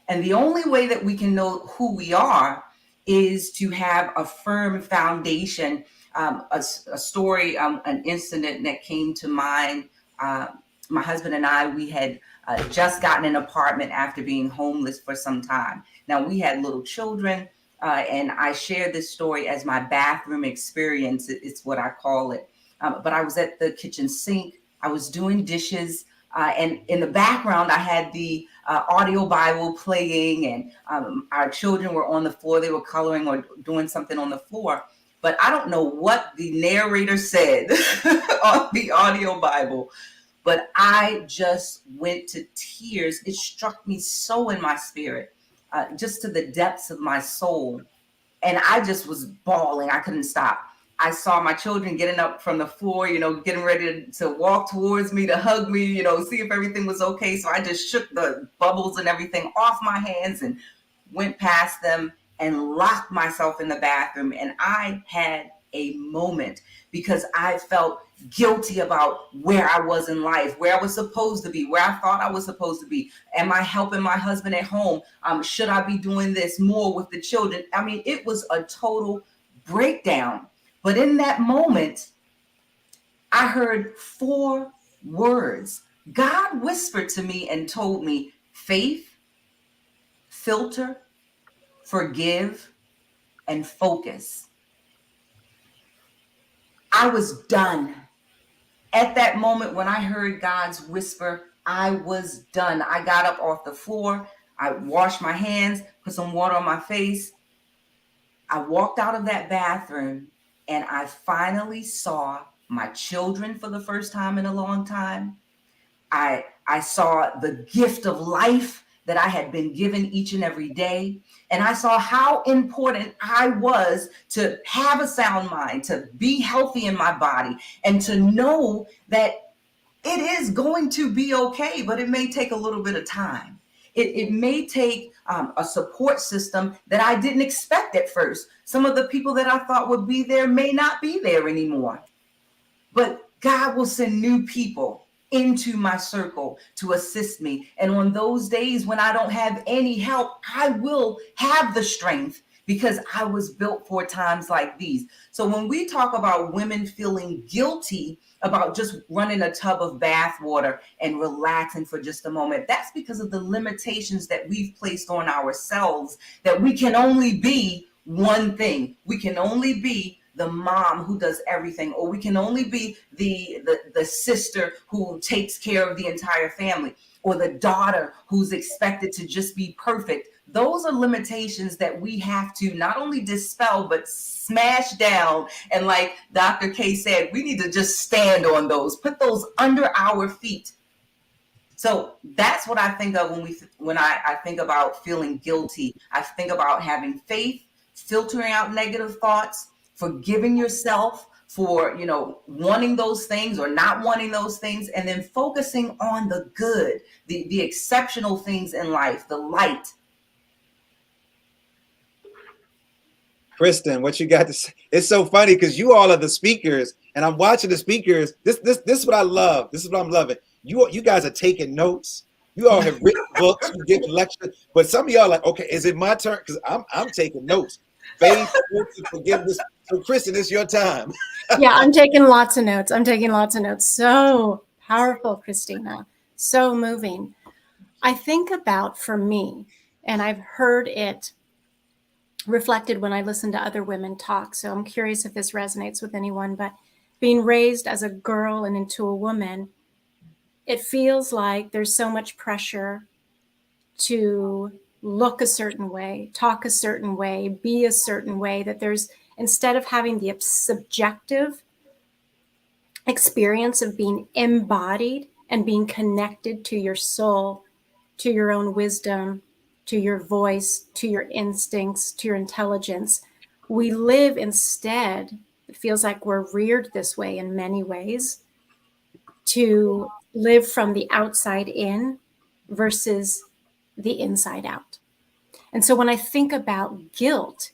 And the only way that we can know who we are is to have a firm foundation. A story, an incident that came to mind. My husband and I, we had just gotten an apartment after being homeless for some time. Now we had little children, and I share this story as my bathroom experience. It's what I call it. But I was at the kitchen sink. I was doing dishes. And in the background, I had the audio Bible playing, and our children were on the floor. They were coloring or doing something on the floor. But I don't know what the narrator said on the audio Bible, but I just went to tears. It struck me so in my spirit, just to the depths of my soul. And I just was bawling. I couldn't stop. I saw my children getting up from the floor, getting ready to walk towards me, to hug me, see if everything was okay. So I just shook the bubbles and everything off my hands and went past them and locked myself in the bathroom. And I had a moment because I felt guilty about where I was in life, where I was supposed to be, where I thought I was supposed to be. Am I helping my husband at home? Should I be doing this more with the children? I mean, it was a total breakdown. But in that moment, I heard 4 words. God whispered to me and told me, faith, filter, forgive, and focus. I was done. At that moment when I heard God's whisper, I was done. I got up off the floor. I washed my hands, put some water on my face. I walked out of that bathroom and I finally saw my children for the first time in a long time. I saw the gift of life that I had been given each and every day. And I saw how important I was to have a sound mind, to be healthy in my body, and to know that it is going to be okay, but it may take a little bit of time. It may take a support system that I didn't expect at first. Some of the people that I thought would be there may not be there anymore. But God will send new people into my circle to assist me. And on those days when I don't have any help, I will have the strength because I was built for times like these. So when we talk about women feeling guilty about just running a tub of bath water and relaxing for just a moment, that's because of the limitations that we've placed on ourselves, that we can only be one thing. We can only be the mom who does everything, or we can only be the sister who takes care of the entire family, or the daughter who's expected to just be perfect. Those are limitations that we have to not only dispel, but smash down. And like Dr. K said, we need to just stand on those, put those under our feet. So that's what I think of when I think about feeling guilty. I think about having faith, filtering out negative thoughts, forgiving yourself for, wanting those things or not wanting those things, and then focusing on the good, the exceptional things in life, the light. Kristen, what you got to say? It's so funny because you all are the speakers, and I'm watching the speakers. This is what I love. This is what I'm loving. You guys are taking notes. You all have written books, you give lectures, but some of y'all are like, okay, is it my turn? Because I'm taking notes. Faith, forgiveness. So, Kristen, it's your time. Yeah, I'm taking lots of notes. So powerful, Christina. So moving. I think about, for me, and I've heard it reflected when I listen to other women talk, so I'm curious if this resonates with anyone, but being raised as a girl and into a woman, it feels like there's so much pressure to look a certain way, talk a certain way, be a certain way, that there's, instead of having the subjective experience of being embodied and being connected to your soul, to your own wisdom, to your voice, to your instincts, to your intelligence, we live instead, it feels like we're reared this way in many ways, to live from the outside in versus the inside out. And so when I think about guilt,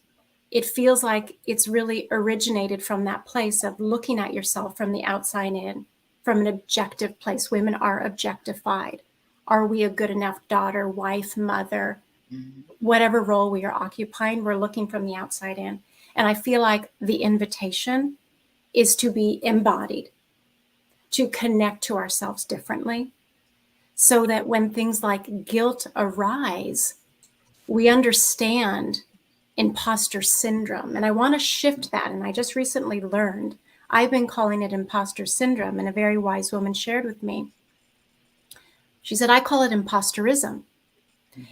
it feels like it's really originated from that place of looking at yourself from the outside in, from an objective place. Women are objectified. Are we a good enough daughter, wife, mother? Whatever role we are occupying, we're looking from the outside in. And I feel like the invitation is to be embodied, to connect to ourselves differently, so that when things like guilt arise, we understand imposter syndrome. And I want to shift that. And I just recently learned, I've been calling it imposter syndrome, and a very wise woman shared with me. She said, I call it imposterism.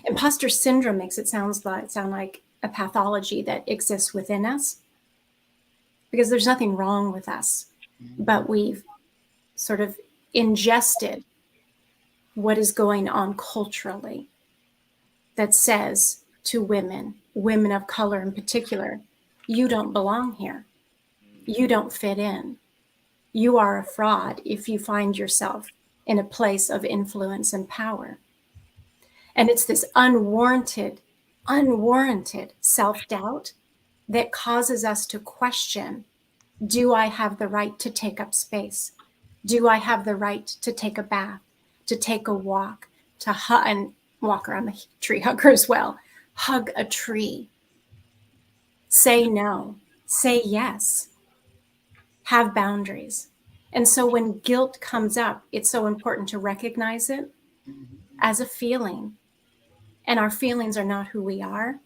Imposter syndrome makes it sound like a pathology that exists within us, because there's nothing wrong with us, but we've sort of ingested what is going on culturally that says to women of color in particular, you don't belong here. You don't fit in. You are a fraud if you find yourself in a place of influence and power. And it's this unwarranted self-doubt that causes us to question, do I have the right to take up space? Do I have the right to take a bath, to take a walk, to hug, and Walker, I'm a tree hugger as well, hug a tree, say no, say yes, have boundaries. And so when guilt comes up, it's so important to recognize it as a feeling. And our feelings are not who we are.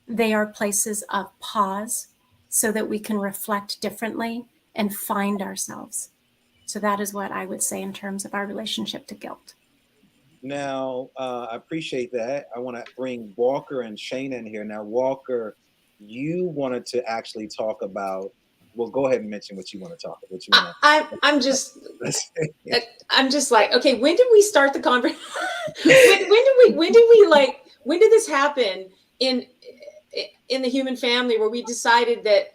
They are places of pause so that we can reflect differently and find ourselves. So that is what I would say in terms of our relationship to guilt. Now, I appreciate that. I want to bring Walker and Shane in here. Now, Walker, you wanted to actually talk about Well, go ahead and mention what you want to talk about. What you want I'm just I'm just like, okay, when did we start the conversation? When did this happen in the human family where we decided that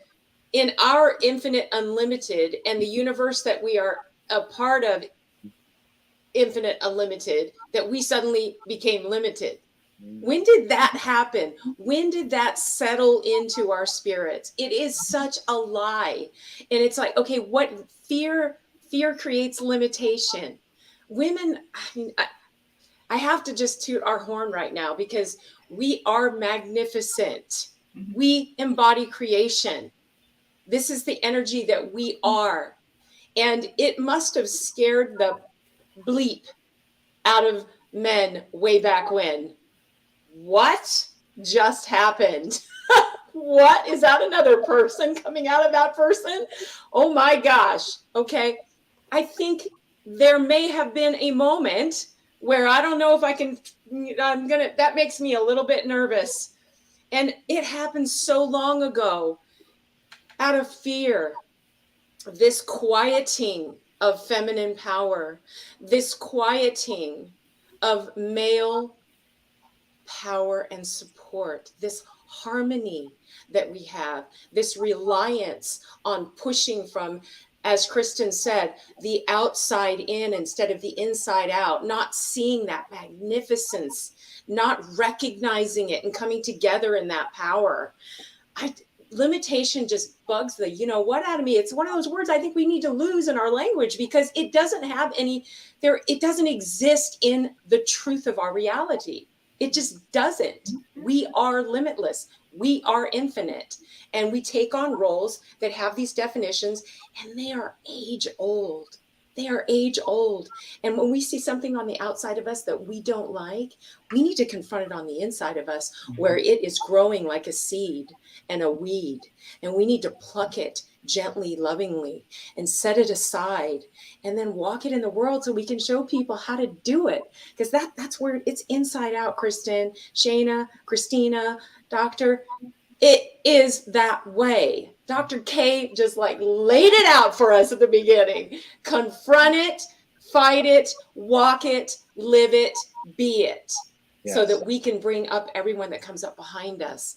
in our infinite unlimited and the universe that we are a part of, infinite unlimited, that we suddenly became limited? When did that happen? When did that settle into our spirits? It is such a lie. And it's like, okay, what fear creates limitation. Women, I mean, I have to just toot our horn right now because we are magnificent. We embody creation. This is the energy that we are. And it must have scared the bleep out of men way back when. What just happened? What is that? Another person coming out of that person? Oh my gosh. Okay. I think there may have been a moment where I don't know if I can, that makes me a little bit nervous. And it happened so long ago out of fear, this quieting of feminine power, this quieting of male power and support, this harmony that we have, this reliance on pushing from, as Kristen said, the outside in instead of the inside out, not seeing that magnificence, not recognizing it and coming together in that power. Limitation just bugs the what out of me. It's one of those words I think we need to lose in our language because it doesn't have any it doesn't exist in the truth of our reality. It just doesn't. We are limitless. We are infinite. And we take on roles that have these definitions, and they are age old. They are age old. And when we see something on the outside of us that we don't like, we need to confront it on the inside of us where it is growing like a seed and a weed. And we need to pluck it gently, lovingly, and set it aside and then walk it in the world so we can show people how to do it. Because that's where it's inside out, Kristen, Shayna, Christina, Doctor. It is that way. Dr. K just like laid it out for us at the beginning. Confront it, fight it, walk it, live it, be it. Yes. So that we can bring up everyone that comes up behind us.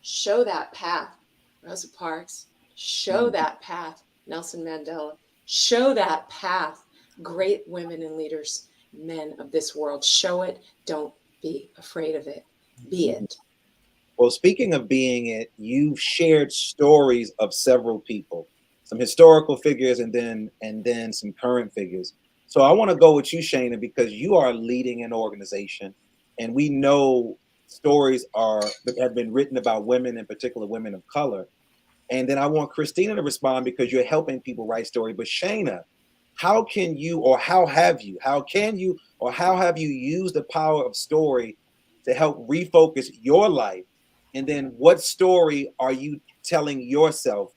Show that path, Rosa Parks. Show that path, Nelson Mandela. Show that path, great women and leaders, men of this world. Show it. Don't be afraid of it. Be it. Well, speaking of being it, you've shared stories of several people, some historical figures and then some current figures. So I want to go with you, Shayna, because you are leading an organization, and we know stories have been written about women, in particular women of color. And then I want Christina to respond because you're helping people write story. But Shayna, how can you, or how have you used the power of story to help refocus your life? And then what story are you telling yourself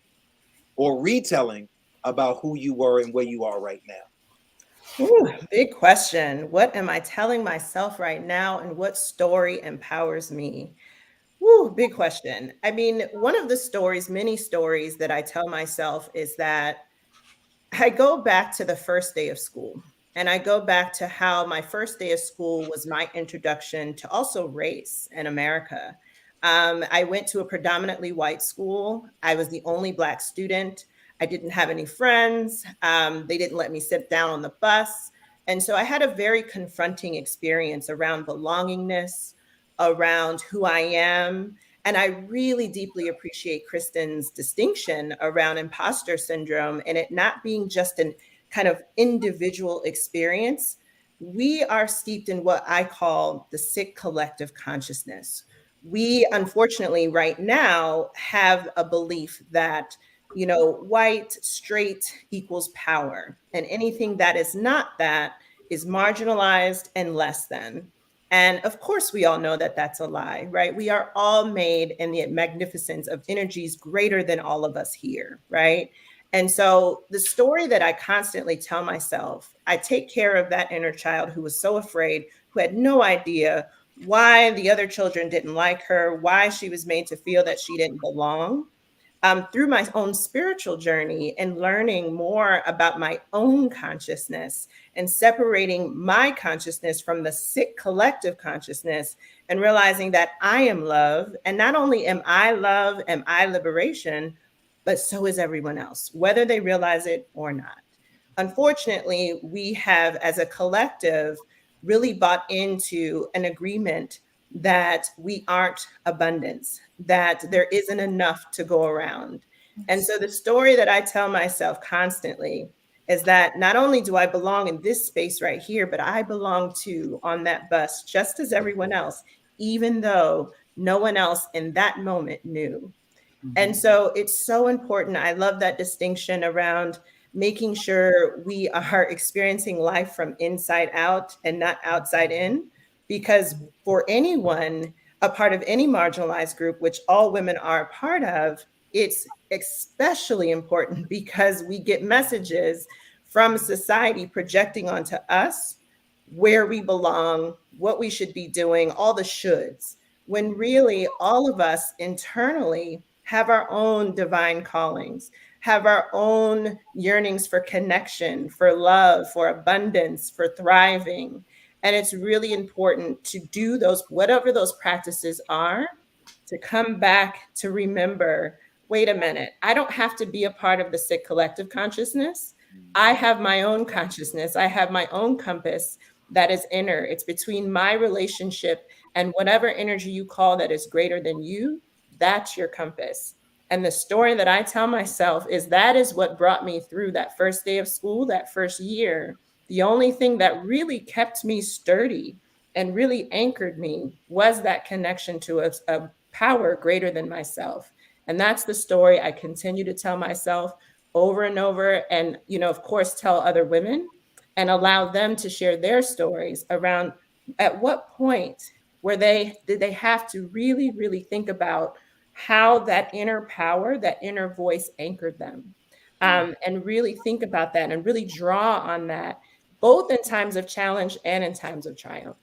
or retelling about who you were and where you are right now? Ooh, big question. What am I telling myself right now, and what story empowers me? Ooh, big question. I mean, one of the stories, many stories that I tell myself is that I go back to the first day of school, and I go back to how my first day of school was my introduction to also race in America. I went to a predominantly white school. I was the only Black student. I didn't have any friends. They didn't let me sit down on the bus. And so I had a very confronting experience around belongingness, around who I am. And I really deeply appreciate Kristen's distinction around imposter syndrome and it not being just an kind of individual experience. We are steeped in what I call the sick collective consciousness. We, unfortunately, right now have a belief that, white, straight equals power. And anything that is not that is marginalized and less than. And of course, we all know that that's a lie, right? We are all made in the magnificence of energies greater than all of us here, right? And so the story that I constantly tell myself, I take care of that inner child who was so afraid, who had no idea why the other children didn't like her, why she was made to feel that she didn't belong. through my own spiritual journey and learning more about my own consciousness and separating my consciousness from the sick collective consciousness and realizing that I am love. And not only am I love, am I liberation, but so is everyone else, whether they realize it or not. Unfortunately, we have, as a collective, really bought into an agreement that we aren't abundance, that there isn't enough to go around. And so the story that I tell myself constantly is that not only do I belong in this space right here, but I belong too on that bus, just as everyone else, even though no one else in that moment knew. And so it's so important. I love that distinction around making sure we are experiencing life from inside out and not outside in. Because for anyone, a part of any marginalized group, which all women are a part of, it's especially important because we get messages from society projecting onto us where we belong, what we should be doing, all the shoulds, when really all of us internally have our own divine callings, have our own yearnings for connection, for love, for abundance, for thriving. And it's really important to do those, whatever those practices are, to come back to remember, wait a minute, I don't have to be a part of the sick collective consciousness. I have my own consciousness. I have my own compass that is inner. It's between my relationship and whatever energy you call that is greater than you. That's your compass. And the story that I tell myself is that is what brought me through that first day of school, that first year. The only thing that really kept me sturdy and really anchored me was that connection to a power greater than myself. And that's the story I continue to tell myself over and over. And, you know, of course, tell other women and allow them to share their stories around at what point did they have to really, really think about how that inner power, that inner voice anchored them, and really think about that and really draw on that, both in times of challenge and in times of triumph.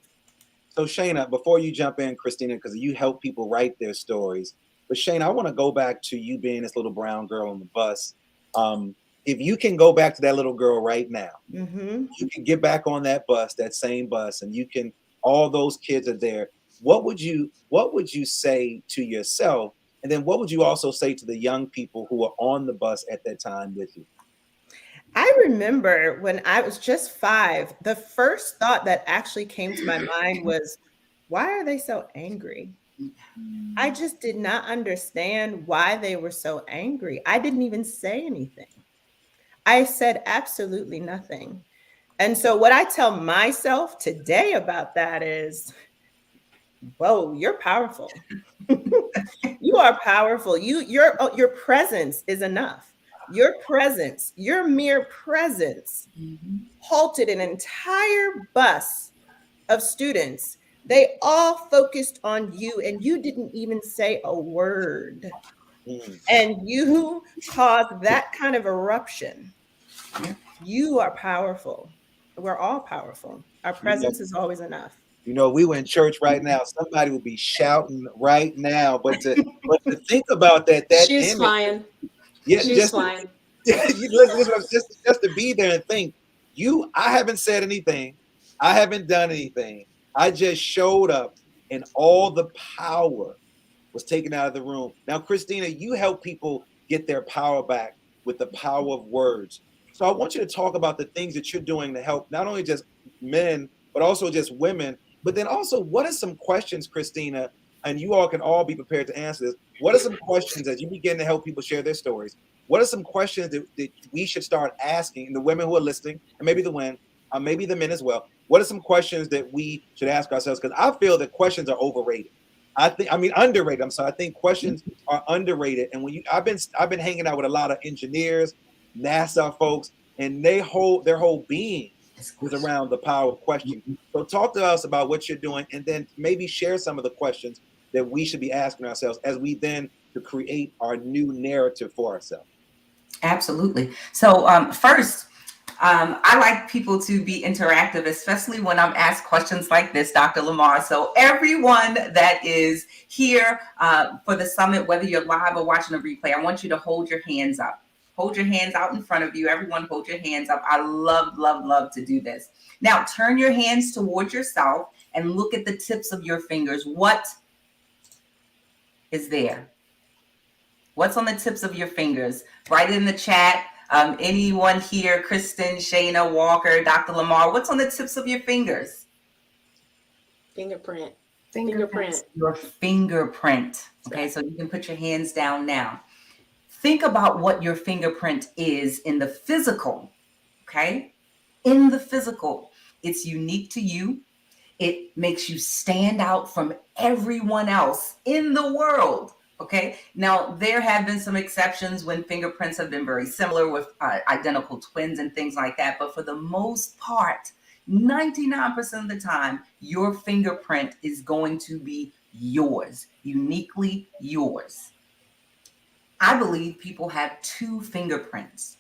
So Shayna, before you jump in, Christina, because you help people write their stories. But Shayna, I want to go back to you being this little brown girl on the bus. If you can go back to that little girl right now, you can get back on that bus, that same bus, and you can, all those kids are there. What would you say to yourself? And then what would you also say to the young people who are on the bus at that time with you? I remember when I was just 5, the first thought that actually came to my mind was, why are they so angry? I just did not understand why they were so angry. I didn't even say anything. I said absolutely nothing. And so what I tell myself today about that is, whoa, you're powerful. You are powerful. Your presence is enough. Your presence, your mere presence halted an entire bus of students. They all focused on you and you didn't even say a word. And you caused that kind of eruption. You are powerful. We're all powerful. Our presence is always enough. You know, we were in church right now. Somebody would be shouting right now, but to think about that She's image, flying. yeah, She's flying. Just to be there and think, I haven't said anything, I haven't done anything. I just showed up, and all the power was taken out of the room. Now, Christina, you help people get their power back with the power of words. So I want you to talk about the things that you're doing to help not only just men, but also just women. But then also, what are some questions, Christina, and you all can all be prepared to answer this. What are some questions as you begin to help people share their stories? What are some questions that we should start asking the women who are listening, and maybe maybe the men as well? What are some questions that we should ask ourselves? Because I feel that questions are overrated. Underrated. I'm sorry. I think questions are underrated. And I've been hanging out with a lot of engineers, NASA folks, and their whole being is around the power of questioning. So talk to us about what you're doing, and then maybe share some of the questions that we should be asking ourselves as we then to create our new narrative for ourselves. Absolutely. So first, I like people to be interactive, especially when I'm asked questions like this, Dr. LaMarr. So everyone that is here for the summit, whether you're live or watching a replay, I want you to hold your hands up. Hold your hands out in front of you. Everyone hold your hands up. I love, love, love to do this. Now turn your hands towards yourself and look at the tips of your fingers. What is there? What's on the tips of your fingers? Write it in the chat. Anyone here, Kristen, Shayna, Walker, Dr. LaMarr, what's on the tips of your fingers? Fingerprint. Your fingerprint. Okay, so you can put your hands down now. Think about what your fingerprint is in the physical, okay? In the physical, it's unique to you. It makes you stand out from everyone else in the world. Okay. Now, there have been some exceptions when fingerprints have been very similar with identical twins and things like that. But for the most part, 99% of the time, your fingerprint is going to be yours, uniquely yours. I believe people have two fingerprints.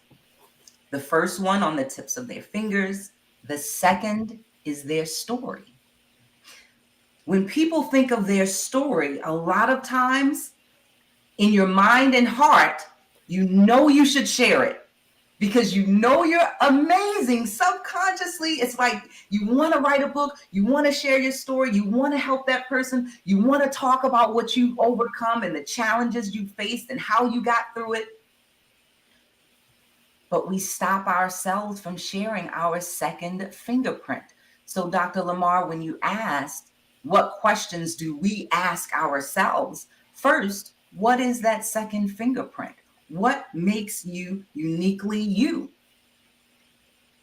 The first one on the tips of their fingers. The second is their story. When people think of their story, a lot of times in your mind and heart, you know you should share it because you know you're amazing. Subconsciously, it's like you want to write a book, you want to share your story, you want to help that person, you want to talk about what you've overcome and the challenges you faced and how you got through it. But we stop ourselves from sharing our second fingerprint. So Dr. LaMarr, when you asked, what questions do we ask ourselves? First, what is that second fingerprint? What makes you uniquely you?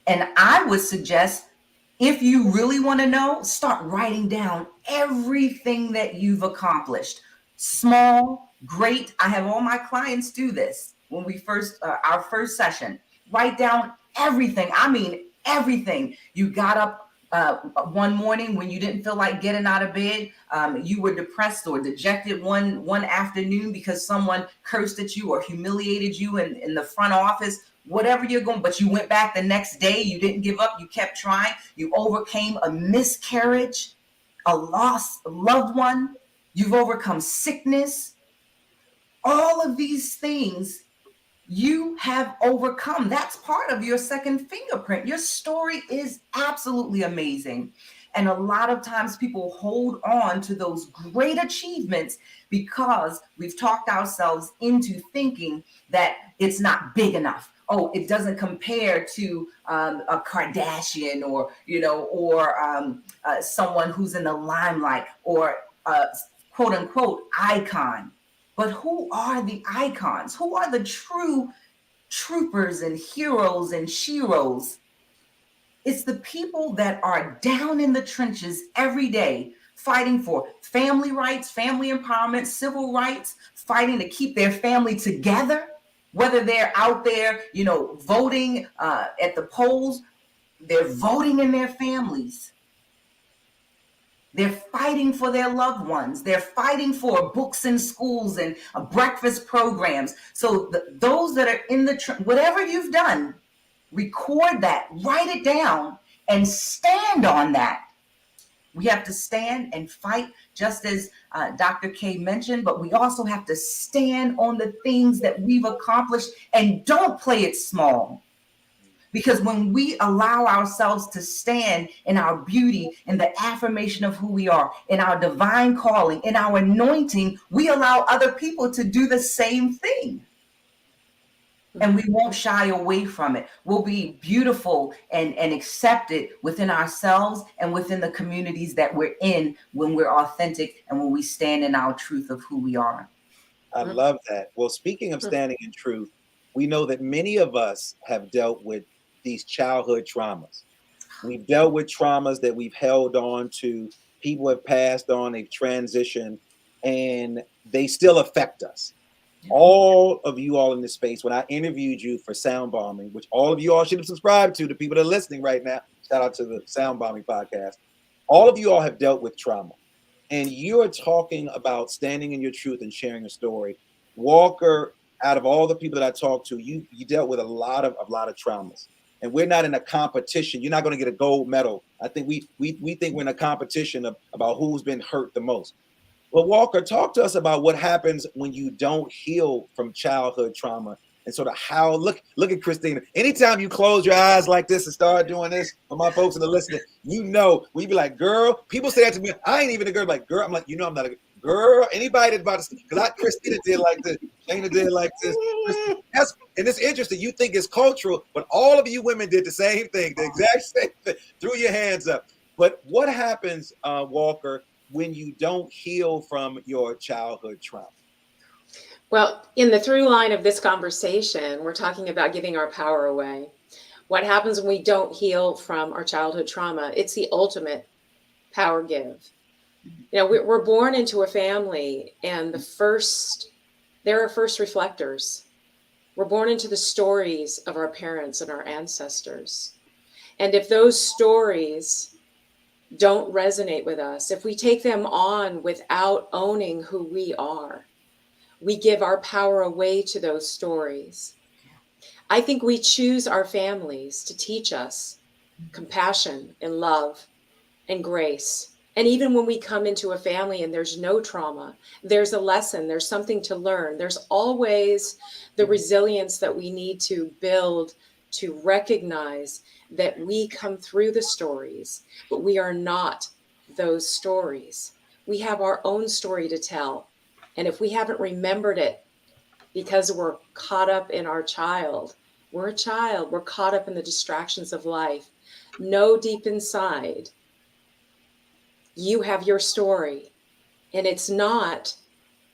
And I would suggest, if you really want to know, start writing down everything that you've accomplished. Small, great. I have all my clients do this when we our first session. Write down everything. I mean, everything. You got up one morning when you didn't feel like getting out of bed, you were depressed or dejected one afternoon because someone cursed at you or humiliated you in the front office, whatever you're going, but you went back the next day, you didn't give up, you kept trying, you overcame a miscarriage, a loss, a loved one, you've overcome sickness, all of these things you have overcome. That's part of your second fingerprint. Your story is absolutely amazing. And a lot of times people hold on to those great achievements because we've talked ourselves into thinking that it's not big enough. Oh, it doesn't compare to a Kardashian or someone who's in the limelight or quote unquote icon. But who are the icons? Who are the true troopers and heroes and sheroes? It's the people that are down in the trenches every day, fighting for family rights, family empowerment, civil rights, fighting to keep their family together, whether they're out there, voting at the polls, they're voting in their families. They're fighting for their loved ones. They're fighting for books in schools and breakfast programs. So those that are in whatever you've done, record that, write it down, and stand on that. We have to stand and fight, just as Dr. K mentioned, but we also have to stand on the things that we've accomplished and don't play it small. Because when we allow ourselves to stand in our beauty, in the affirmation of who we are, in our divine calling, in our anointing, we allow other people to do the same thing. And we won't shy away from it. We'll be beautiful and accepted within ourselves and within the communities that we're in when we're authentic and when we stand in our truth of who we are. I love that. Well, speaking of standing in truth, we know that many of us have dealt with these childhood traumas. We've dealt with traumas that we've held on to. People have passed on, they've transitioned, and they still affect us. All of you all in this space, when I interviewed you for Sound Bombing, which all of you all should have subscribed to, the people that are listening right now, shout out to the Sound Bombing podcast. All of you all have dealt with trauma. And you are talking about standing in your truth and sharing a story. Walker, out of all the people that I talked to, you dealt with a lot of traumas. and we're not in a competition. You're not going to get a gold medal. I think we think we're in a competition about who's been hurt the most. Well, Walker, talk to us about what happens when you don't heal from childhood trauma, and sort of how, look at Christina. Anytime you close your eyes like this and start doing this, for my folks that are listening, we be like, girl, people say that to me. I ain't even a girl, like, girl, I'm like, I'm not a girl. Anybody that's about to, because Christina did like this, Shayna did like this. And it's interesting. You think it's cultural, but all of you women did the same thing, the exact same thing. Threw your hands up. But what happens, Walker, when you don't heal from your childhood trauma? Well, in the through line of this conversation, we're talking about giving our power away. What happens when we don't heal from our childhood trauma? It's the ultimate power give. We're born into a family, and there are first reflectors. We're born into the stories of our parents and our ancestors. And if those stories don't resonate with us, if we take them on without owning who we are, we give our power away to those stories. I think we choose our families to teach us compassion and love and grace. And even when we come into a family and there's no trauma, there's a lesson, there's something to learn. There's always the resilience that we need to build to recognize that we come through the stories, but we are not those stories. We have our own story to tell. And if we haven't remembered it because we're caught up in we're a child, we're caught up in the distractions of life. Know deep inside, you have your story, and it's not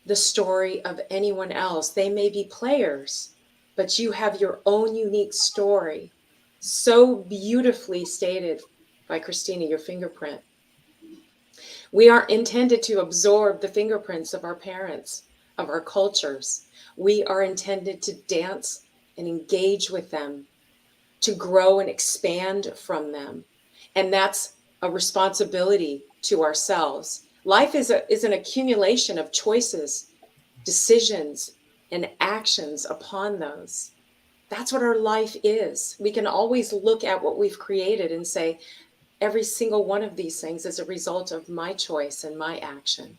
the story of anyone else. They may be players, but you have your own unique story. So beautifully stated by Christina, your fingerprint. We aren't intended to absorb the fingerprints of our parents, of our cultures. We are intended to dance and engage with them, to grow and expand from them. And that's a responsibility to ourselves. Life is an accumulation of choices, decisions, and actions upon those. That's what our life is. We can always look at what we've created and say, every single one of these things is a result of my choice and my action.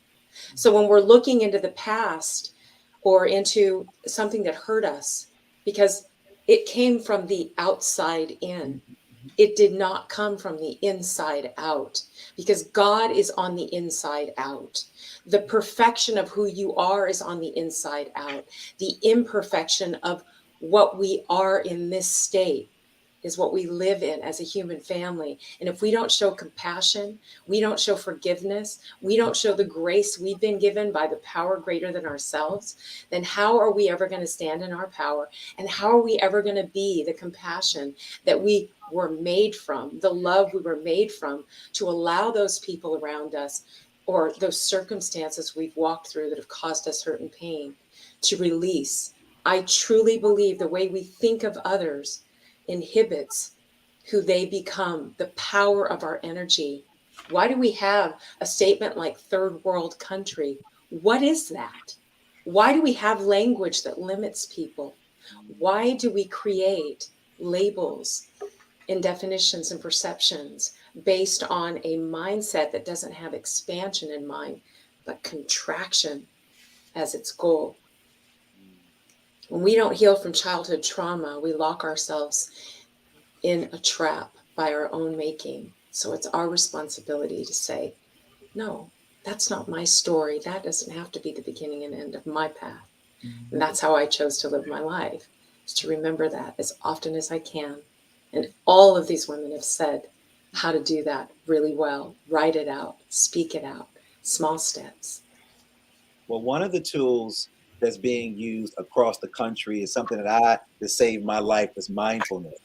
So when we're looking into the past or into something that hurt us, because it came from the outside in, it did not come from the inside out, because God is on the inside out. The perfection of who you are is on the inside out. The imperfection of what we are in this state is what we live in as a human family. And if we don't show compassion, we don't show forgiveness, we don't show the grace we've been given by the power greater than ourselves, then how are we ever going to stand in our power? And how are we ever going to be the compassion that we were made from, the love we were made from, to allow those people around us or those circumstances we've walked through that have caused us hurt and pain to release? I truly believe the way we think of others inhibits who they become, the power of our energy. Why do we have a statement like third world country? What is that? Why do we have language that limits people? Why do we create labels and definitions and perceptions based on a mindset that doesn't have expansion in mind, but contraction as its goal? When we don't heal from childhood trauma, we lock ourselves in a trap by our own making. So it's our responsibility to say, no, that's not my story. That doesn't have to be the beginning and end of my path. And that's how I chose to live my life, is to remember that as often as I can. And all of these women have said how to do that really well. Write it out, speak it out, small steps. Well, one of the tools that's being used across the country is something that saved my life, is mindfulness.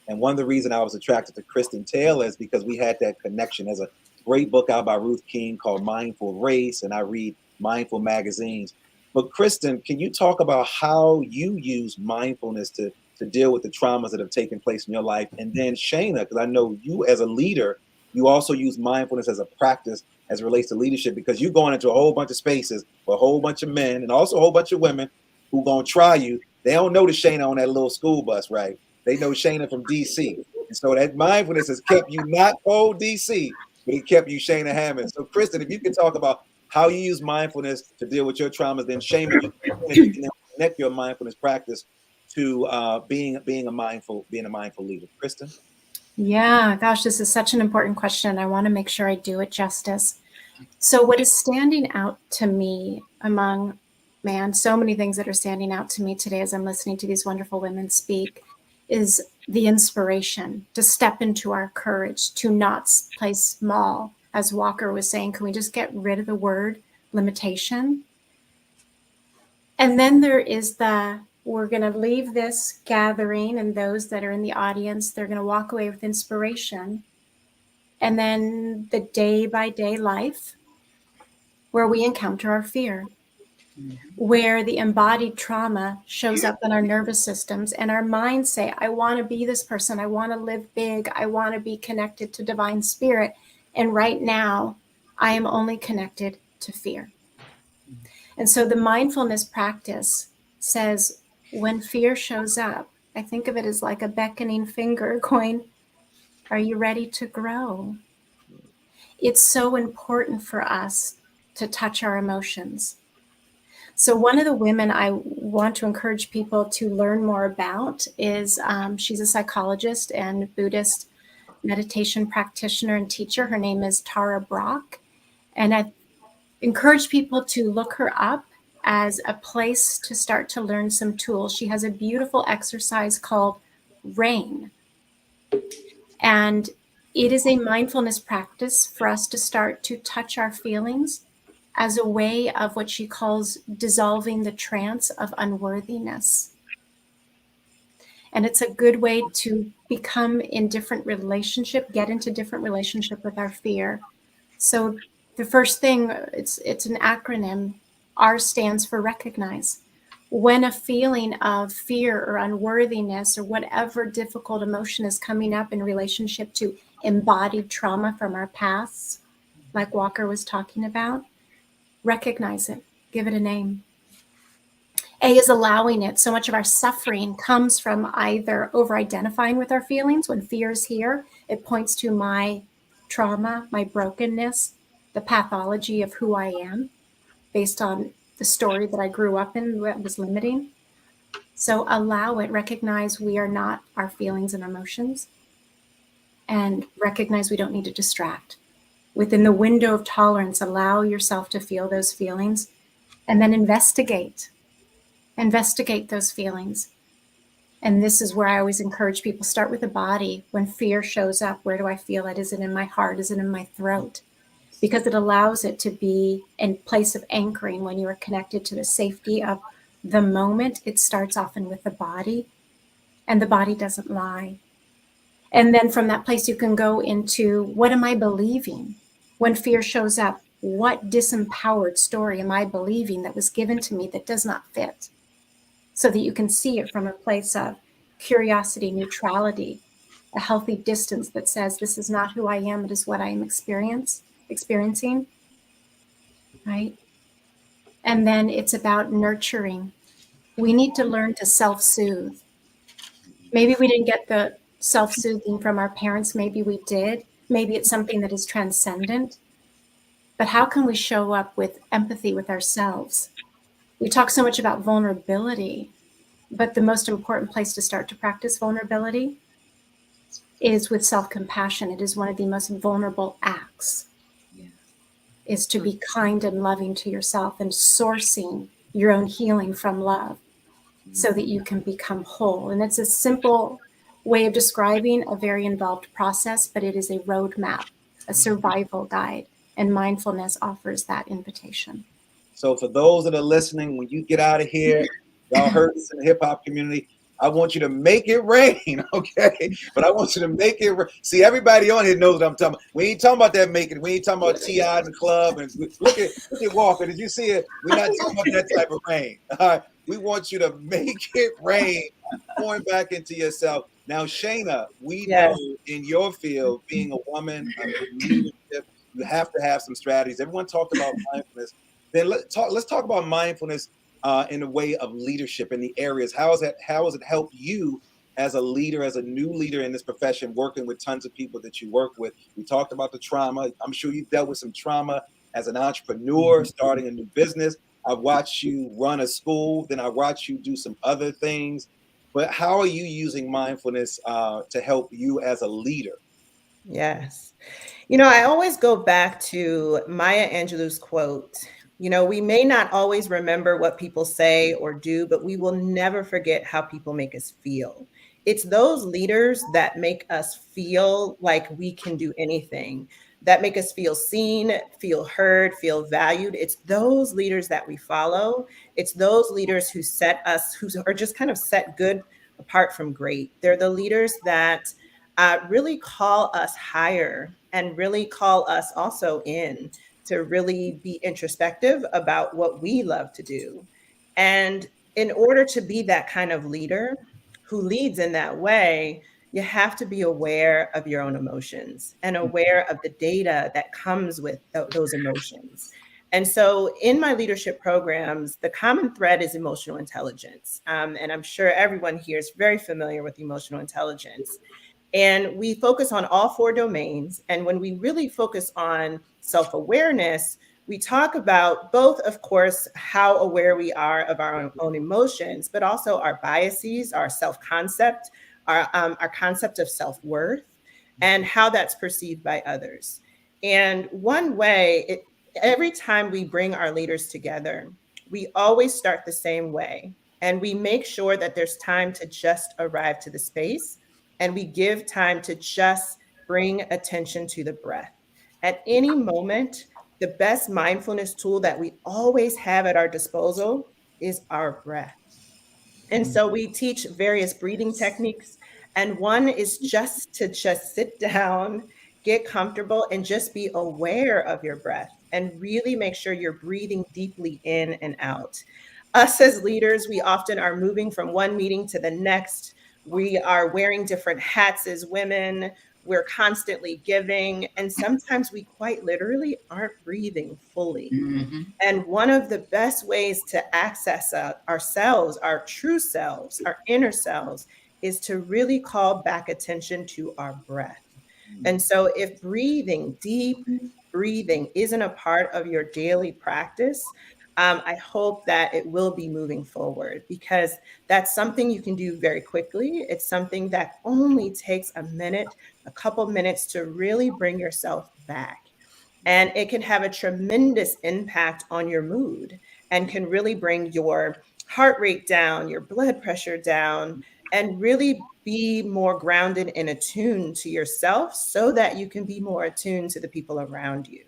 And one of the reasons I was attracted to Kristen Taylor is because we had that connection. There's a great book out by Ruth King called Mindful Race, and I read Mindful magazines. But Kristen, can you talk about how you use mindfulness to deal with the traumas that have taken place in your life? And then Shayna, because I know you as a leader, you also use mindfulness as a practice as it relates to leadership, because you're going into a whole bunch of spaces with a whole bunch of men and also a whole bunch of women who going to try you. They don't notice Shayna on that little school bus, right? They know Shayna from DC. And so that mindfulness has kept you not cold DC, but it kept you Shayna Hammond. So Kristen, if you could talk about how you use mindfulness to deal with your traumas, then Shayna, if you can connect your mindfulness practice to being a mindful leader. Kristen? Yeah, gosh, this is such an important question. I want to make sure I do it justice. So, what is standing out to me among, man, so many things that are standing out to me today as I'm listening to these wonderful women speak is the inspiration to step into our courage, to not play small. As Walker was saying, can we just get rid of the word limitation? And then there is we're going to leave this gathering, and those that are in the audience, they're going to walk away with inspiration. And then the day by day life where we encounter our fear, where the embodied trauma shows up in our nervous systems and our minds say, I want to be this person. I want to live big. I want to be connected to divine spirit. And right now, I am only connected to fear. And so the mindfulness practice says, when fear shows up, I think of it as like a beckoning finger going, are you ready to grow? It's so important for us to touch our emotions. So one of the women I want to encourage people to learn more about is she's a psychologist and Buddhist meditation practitioner and teacher. Her name is Tara Brach. And I encourage people to look her up as a place to start to learn some tools. She has a beautiful exercise called RAIN. And it is a mindfulness practice for us to start to touch our feelings as a way of what she calls dissolving the trance of unworthiness. And it's a good way to become in different relationship, get into different relationship with our fear. So the first thing, it's an acronym. R stands for recognize. When a feeling of fear or unworthiness or whatever difficult emotion is coming up in relationship to embodied trauma from our pasts, like Walker was talking about, recognize it, give it a name. A is allowing it. So much of our suffering comes from either over-identifying with our feelings. When fear is here, it points to my trauma, my brokenness, the pathology of who I am based on the story that I grew up in that was limiting. So allow it, recognize we are not our feelings and emotions, and recognize we don't need to distract. Within the window of tolerance, allow yourself to feel those feelings, and then investigate those feelings. And this is where I always encourage people, start with the body. When fear shows up, where do I feel it? Is it in my heart? Is it in my throat? Because it allows it to be in place of anchoring when you are connected to the safety of the moment. It starts often with the body, and the body doesn't lie. And then from that place, you can go into, what am I believing? When fear shows up, what disempowered story am I believing that was given to me that does not fit? So that you can see it from a place of curiosity, neutrality, a healthy distance that says, this is not who I am, it is what I am experiencing, right? And then it's about nurturing. We need to learn to self-soothe. Maybe we didn't get the self-soothing from our parents, maybe we did. Maybe it's something that is transcendent. But how can we show up with empathy with ourselves? We talk so much about vulnerability, but the most important place to start to practice vulnerability is with self-compassion. It is one of the most vulnerable acts, is to be kind and loving to yourself and sourcing your own healing from love so that you can become whole. And it's a simple way of describing a very involved process, but it is a roadmap, a survival guide, and mindfulness offers that invitation. So for those that are listening, when you get out of here, y'all heard this in the hip hop community, I want you to make it rain, okay? But I want you to make it rain. See, everybody on here knows what I'm talking about. We ain't talking about that making. We ain't talking about T.I. in the club. And look at Walker. Did you see it? We're not talking about that type of rain. All right. We want you to make it rain, pouring back into yourself. Now, Shayna, we know in your field, being a woman in leadership, you have to have some strategies. Everyone talked about mindfulness. Then let's talk about mindfulness in the way of leadership in the areas. How has it helped you as a leader, as a new leader in this profession, working with tons of people that you work with. We talked about the trauma. I'm sure you've dealt with some trauma as an entrepreneur, starting a new business. I've watched you run a school, then I watched you do some other things. But how are you using mindfulness to help you as a leader? Yes. You know, I always go back to Maya Angelou's quote. You know, we may not always remember what people say or do, but we will never forget how people make us feel. It's those leaders that make us feel like we can do anything, that make us feel seen, feel heard, feel valued. It's those leaders that we follow. It's those leaders who set us, who are just kind of set good apart from great. They're the leaders that really call us higher and really call us also in to really be introspective about what we love to do. And in order to be that kind of leader who leads in that way, you have to be aware of your own emotions and aware of the data that comes with those emotions. And so, in my leadership programs, the common thread is emotional intelligence. And I'm sure everyone here is very familiar with emotional intelligence. And we focus on all four domains. And when we really focus on self awareness, we talk about both, of course, how aware we are of our own emotions, but also our biases, our self concept, our concept of self worth, and how that's perceived by others. And one way, every time we bring our leaders together, we always start the same way. And we make sure that there's time to just arrive to the space, and we give time to just bring attention to the breath. At any moment, the best mindfulness tool that we always have at our disposal is our breath. And so we teach various breathing techniques. And one is just to just sit down, get comfortable, and just be aware of your breath and really make sure you're breathing deeply in and out. Us as leaders, we often are moving from one meeting to the next. We are wearing different hats as women. We're constantly giving. And sometimes we quite literally aren't breathing fully. And one of the best ways to access ourselves, our true selves, our inner selves, is to really call back attention to our breath. And so, if breathing, deep breathing, isn't a part of your daily practice, I hope that it will be moving forward, because that's something you can do very quickly. It's something that only takes a minute, a couple minutes to really bring yourself back. And it can have a tremendous impact on your mood and can really bring your heart rate down, your blood pressure down, and really be more grounded and attuned to yourself so that you can be more attuned to the people around you.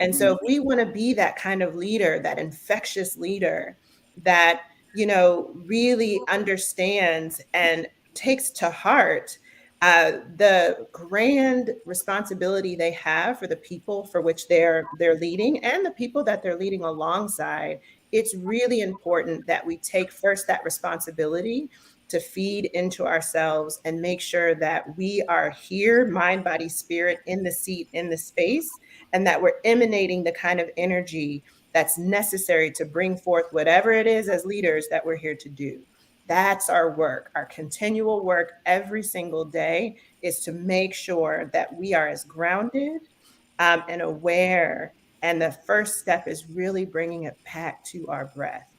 And so if we want to be that kind of leader, that infectious leader that, you know, really understands and takes to heart the grand responsibility they have for the people for which they're leading and the people that they're leading alongside, it's really important that we take first that responsibility to feed into ourselves and make sure that we are here, mind, body, spirit, in the seat, in the space, and that we're emanating the kind of energy that's necessary to bring forth whatever it is as leaders that we're here to do. That's our work. Our continual work every single day is to make sure that we are as grounded and aware. And the first step is really bringing it back to our breath.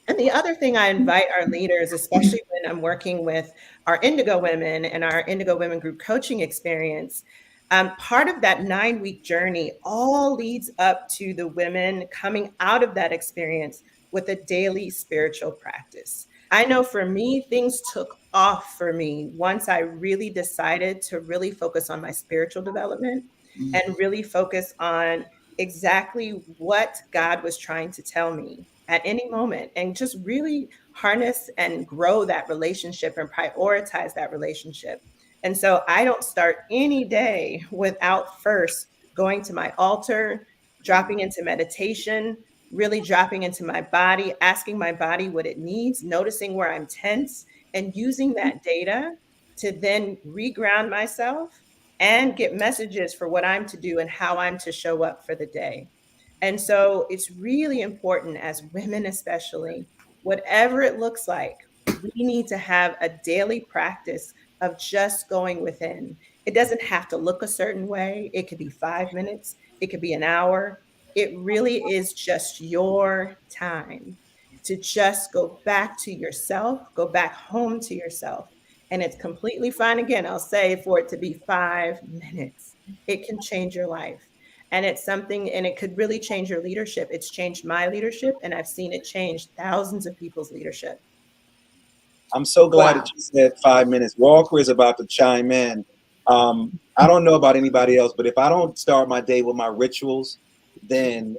And the other thing I invite our leaders, especially when I'm working with our Indigo Women and our Indigo Women Group coaching experience, part of that 9-week journey all leads up to the women coming out of that experience with a daily spiritual practice. I know for me, things took off for me once I really decided to really focus on my spiritual development and really focus on exactly what God was trying to tell me at any moment, and just really harness and grow that relationship and prioritize that relationship. And so I don't start any day without first going to my altar, dropping into meditation, really dropping into my body, asking my body what it needs, noticing where I'm tense, and using that data to then reground myself and get messages for what I'm to do and how I'm to show up for the day. And so it's really important as women, especially, whatever it looks like, we need to have a daily practice of just going within. It doesn't have to look a certain way. It could be 5 minutes, it could be an hour. It really is just your time to just go back to yourself, go back home to yourself. And it's completely fine. Again, I'll say for it to be 5 minutes, it can change your life. And it's something, and it could really change your leadership. It's changed my leadership, and I've seen it change thousands of people's leadership. I'm so glad Wow. that you said 5 minutes. Walker is about to chime in. I don't know about anybody else, but if I don't start my day with my rituals, then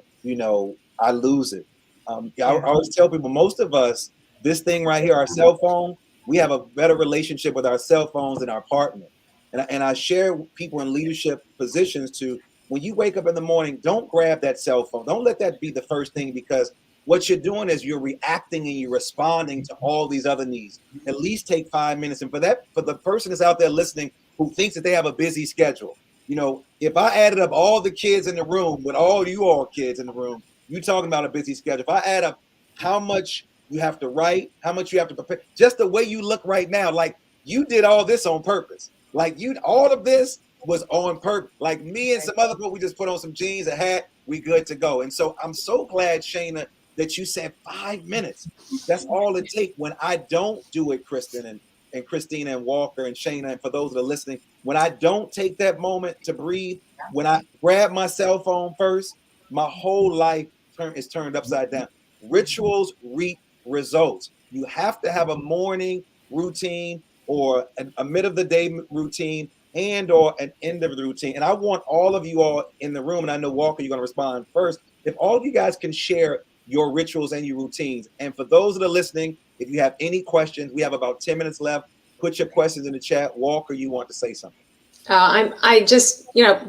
I lose it. I always tell people, most of us, this thing right here, our cell phone, we have a better relationship with our cell phones than our partner. And I share people in leadership positions to, when you wake up in the morning, don't grab that cell phone. Don't let that be the first thing, because what you're doing is you're reacting and you're responding to all these other needs. At least take 5 minutes. And for the person that's out there listening who thinks that they have a busy schedule, if I added up all the kids in the room with all you all kids in the room, you talking about a busy schedule. If I add up how much you have to write, how much you have to prepare, just the way you look right now, like you did all this on purpose. Like all of this was on purpose. Like me and some other people, we just put on some jeans, a hat, we good to go. And so I'm so glad, Shayna, that you said 5 minutes. That's all it takes. When I don't do it, Kristen and Christina and Walker and Shayna, and for those that are listening, when I don't take that moment to breathe, when I grab my cell phone first, my whole life is turned upside down. Rituals reap results. You have to have a morning routine or a mid of the day routine and or an end of the routine. And I want all of you all in the room, and I know Walker, you're going to respond first. If all of you guys can share your rituals and your routines. And for those that are listening, if you have any questions, we have about 10 minutes left. Put your questions in the chat. Walker, you want to say something?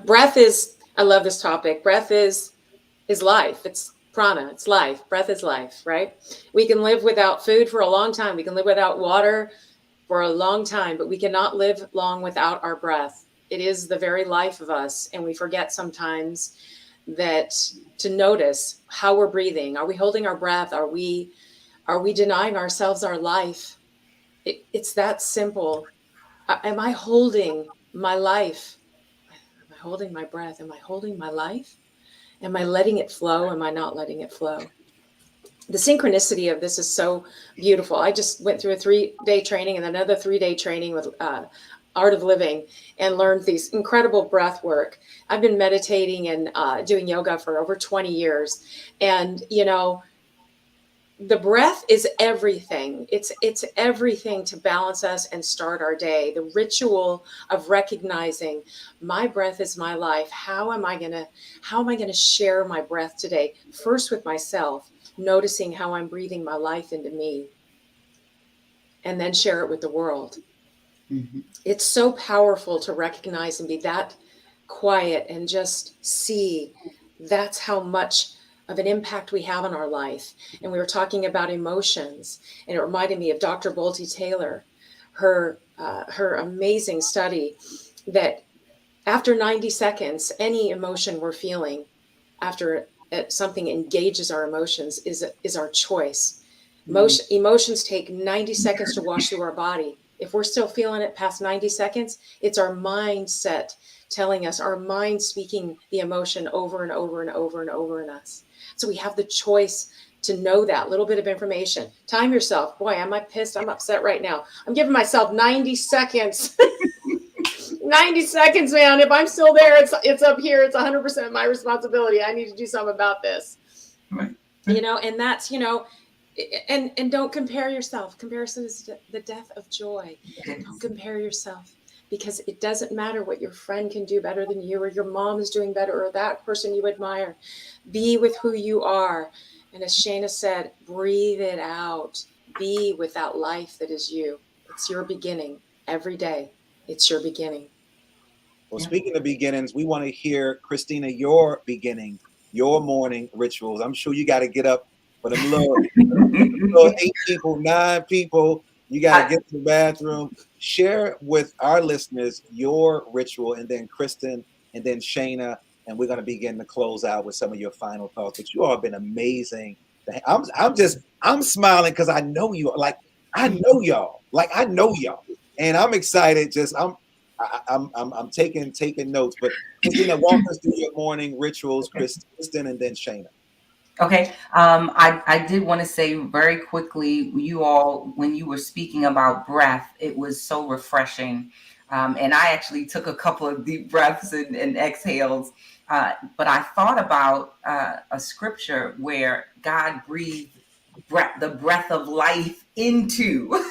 Breath is, I love this topic. Breath is life. It's prana. It's life. Breath is life, right? We can live without food for a long time. We can live without water for a long time, but we cannot live long without our breath. It is the very life of us. And we forget sometimes that to notice how we're breathing. Are we holding our breath? Are we denying ourselves our life? It's that simple. Am I holding my life? Am I holding my breath? Am I holding my life? Am I letting it flow? Am I not letting it flow? The synchronicity of this is so beautiful. I just went through a 3-day training and another 3-day training with Art of Living and learned these incredible breath work. I've been meditating and doing yoga for over 20 years. And, the breath is everything. It's everything to balance us and start our day. The ritual of recognizing my breath is my life. How am I going to share my breath today? First with myself, noticing how I'm breathing my life into me, and then share it with the world. Mm-hmm. It's so powerful to recognize and be that quiet and just see. That's how much of an impact we have on our life. And we were talking about emotions, and it reminded me of Dr. Bolte Taylor, her amazing study that after 90 seconds, any emotion we're feeling after something engages our emotions is our choice. Emotions take 90 seconds to wash through our body. If we're still feeling it past 90 seconds, it's our mindset telling us, our mind speaking the emotion over and over and over and over in us. So we have the choice to know that little bit of information. Time yourself. Boy, am I pissed? I'm upset right now. I'm giving myself 90 seconds. 90 seconds, man. If I'm still there, it's up here. It's 100% my responsibility. I need to do something about this. Right. And that's, and don't compare yourself. Comparison is the death of joy. Yes. Don't compare yourself, because it doesn't matter what your friend can do better than you, or your mom is doing better, or that person you admire. Be with who you are. And as Shayna said, breathe it out. Be with that life that is you. It's your beginning every day. It's your beginning. Well, speaking of beginnings, we want to hear, Christina, your beginning, your morning rituals. I'm sure you got to get up for them little 8 people, 9 people. You got to get to the bathroom. Share with our listeners your ritual, and then Kristen, and then Shayna, and we're going to begin to close out with some of your final thoughts. But you all have been amazing. I'm smiling because I know you. Like, I know y'all. Like I know y'all, and I'm excited. I'm taking notes. But Christina, walk us through your morning rituals, Kristen, and then Shayna. Okay. I did want to say very quickly, you all, when you were speaking about breath, it was so refreshing. And I actually took a couple of deep breaths and exhales. But I thought about a scripture where God breathed the breath of life into.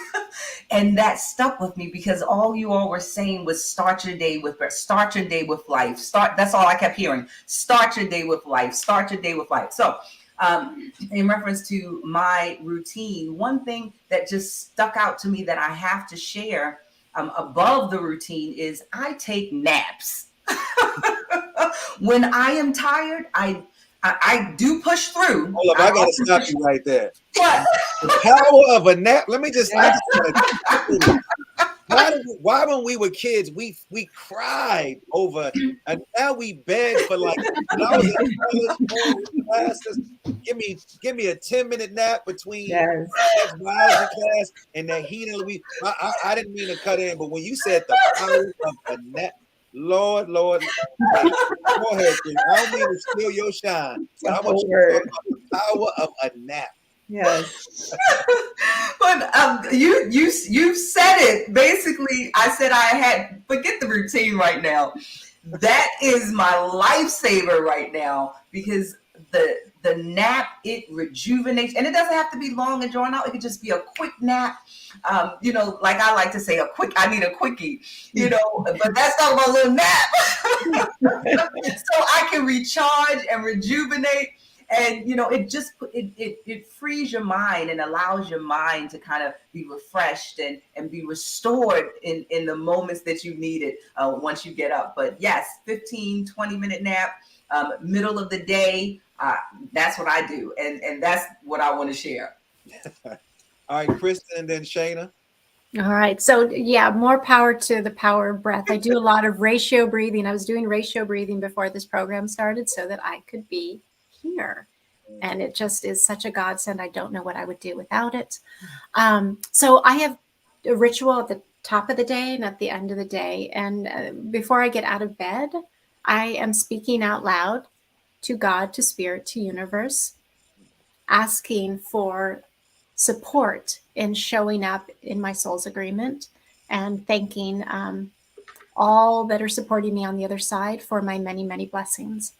And that stuck with me because all you all were saying was start your day with breath, start your day with life. That's all I kept hearing. Start your day with life, start your day with life. So in reference to my routine, one thing that just stuck out to me that I have to share above the routine is I take naps. When I am tired, I do push through. Hold up, I gotta stop you right there. What? The power of a nap. Let me just. I just why when we were kids we cried over, and now we beg for like when I was in college classes, give me a 10-minute nap between biology class and that heat of the I didn't mean to cut in, but when you said the power of a nap, Lord, go ahead, Chris. I don't mean to steal your shine, but I want you to talk about the power of a nap. Yes. But you said it. Basically, I said I had forget the routine right now. That is my lifesaver right now because the nap, it rejuvenates, and it doesn't have to be long and drawn out. It could just be a quick nap. Like I like to say, I need a quickie, but that's not my little nap. So I can recharge and rejuvenate. And it frees your mind and allows your mind to kind of be refreshed and be restored in the moments that you need it once you get up. But yes, 15-20 minute nap, middle of the day, that's what I do, and that's what I want to share. All right, Kristen, and then Shayna. All right. So yeah, more power to the power of breath. I do a lot of ratio breathing. I was doing ratio breathing before this program started so that I could be here. And it just is such a godsend. I don't know what I would do without it. So I have a ritual at the top of the day and at the end of the day. And before I get out of bed, I am speaking out loud to God, to spirit, to universe, asking for support in showing up in my soul's agreement and thanking all that are supporting me on the other side for my many, many blessings.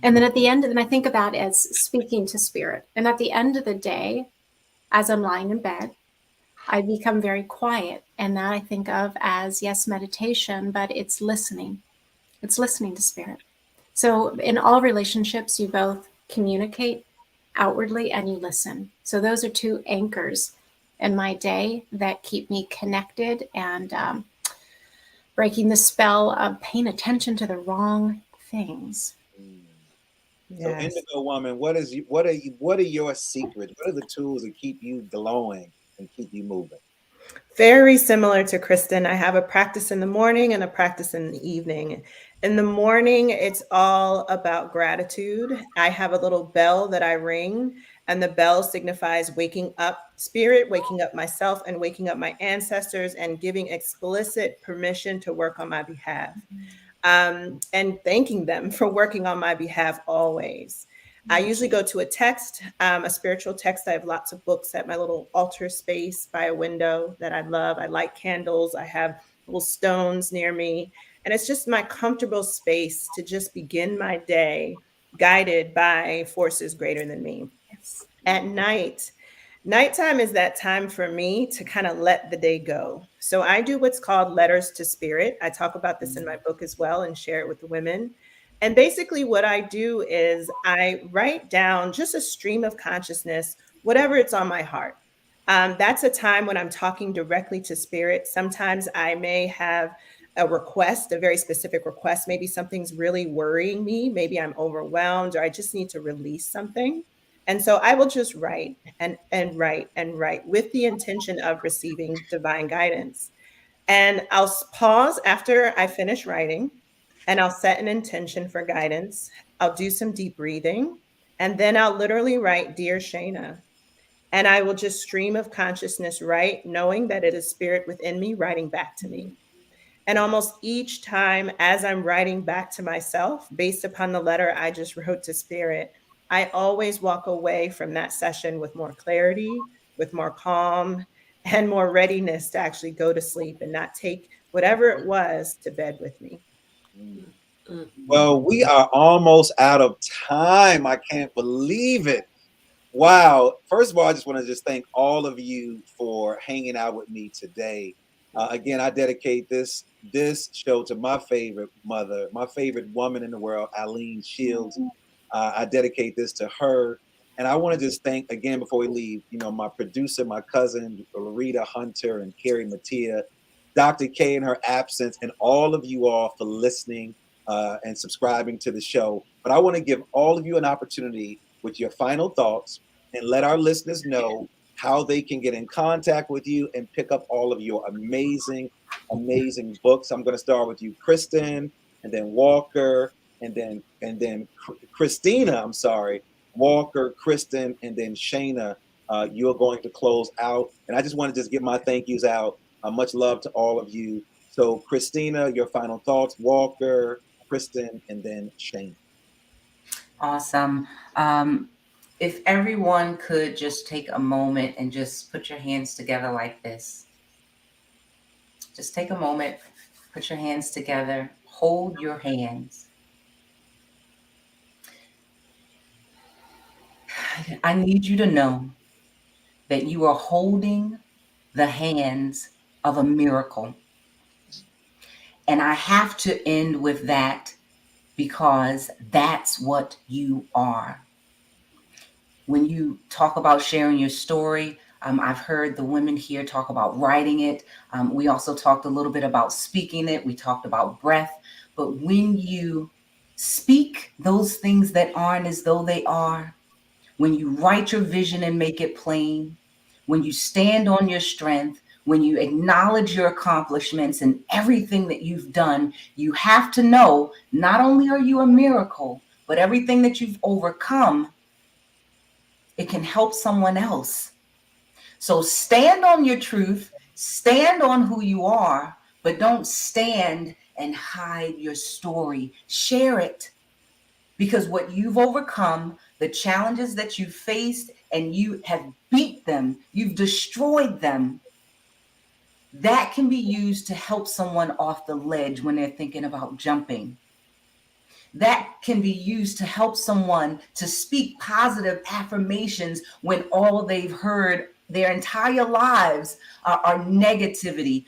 And then at the end, and I think of that as speaking to spirit. And at the end of the day, as I'm lying in bed, I become very quiet. And that I think of as, yes, meditation, but it's listening. It's listening to spirit. So in all relationships, you both communicate outwardly and you listen. So those are two anchors in my day that keep me connected and breaking the spell of paying attention to the wrong things. So Indigo Woman, what are your secrets? What are the tools that keep you glowing and keep you moving? Very similar to Kristen. I have a practice in the morning and a practice in the evening. In the morning, it's all about gratitude. I have a little bell that I ring, and the bell signifies waking up spirit, waking up myself, and waking up my ancestors, and giving explicit permission to work on my behalf. And thanking them for working on my behalf always. I usually go to a text, a spiritual text. I have lots of books at my little altar space by a window that I love. I light candles. I have little stones near me. And it's just my comfortable space to just begin my day guided by forces greater than me. Yes. At nighttime is that time for me to kind of let the day go. So I do what's called letters to spirit. I talk about this in my book as well and share it with the women. And basically what I do is I write down just a stream of consciousness, whatever it's on my heart. That's a time when I'm talking directly to spirit. Sometimes I may have a request, a very specific request. Maybe something's really worrying me. Maybe I'm overwhelmed or I just need to release something. And so I will just write and write and write with the intention of receiving divine guidance. And I'll pause after I finish writing and I'll set an intention for guidance. I'll do some deep breathing. And then I'll literally write, Dear Shayna, And I will just stream of consciousness write, knowing that it is spirit within me writing back to me. And almost each time as I'm writing back to myself, based upon the letter I just wrote to spirit, I always walk away from that session with more clarity, with more calm, and more readiness to actually go to sleep and not take whatever it was to bed with me. Well, we are almost out of time. I can't believe it. Wow. First of all, I just want to just thank all of you for hanging out with me today. Again, I dedicate this show to my favorite mother, my favorite woman in the world, Eileen Shields. I dedicate this to her. And I want to just thank again before we leave, my producer, my cousin, Rita Hunter and Carrie Mattia, Dr. K in her absence, and all of you all for listening and subscribing to the show. But I want to give all of you an opportunity with your final thoughts and let our listeners know how they can get in contact with you and pick up all of your amazing, amazing books. I'm going to start with you, Kristen, and then Walker, and then Christina. I'm sorry, Walker, Kristen, and then Shayna. You're going to close out, and I just want to just get my thank yous out. Much love to all of you. So, Christina, your final thoughts. Walker, Kristen, and then Shayna. Awesome. If everyone could just take a moment and just put your hands together like this. Just take a moment, put your hands together, hold your hands. I need you to know that you are holding the hands of a miracle. And I have to end with that because that's what you are. When you talk about sharing your story, I've heard the women here talk about writing it. We also talked a little bit about speaking it. We talked about breath. But when you speak those things that aren't as though they are, when you write your vision and make it plain, when you stand on your strength, when you acknowledge your accomplishments and everything that you've done, you have to know not only are you a miracle, but everything that you've overcome, it can help someone else. So stand on your truth, stand on who you are, but don't stand and hide your story. Share it. Because what you've overcome, the challenges that you faced, and you have beat them, you've destroyed them, that can be used to help someone off the ledge when they're thinking about jumping. That can be used to help someone to speak positive affirmations when all they've heard their entire lives are negativity,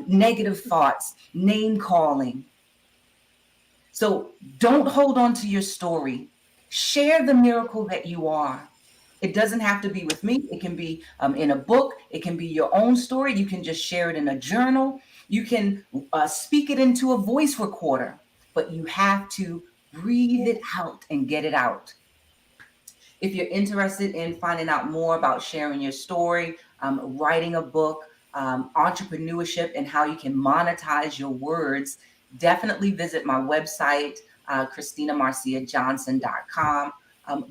negative thoughts, name calling. So don't hold on to your story. Share the miracle that you are. It doesn't have to be with me. It can be in a book. It can be your own story. You can just share it in a journal. You can speak it into a voice recorder, but you have to breathe it out and get it out. If you're interested in finding out more about sharing your story, writing a book, entrepreneurship, and how you can monetize your words, definitely visit my website, ChristinaMarciaJohnson.com.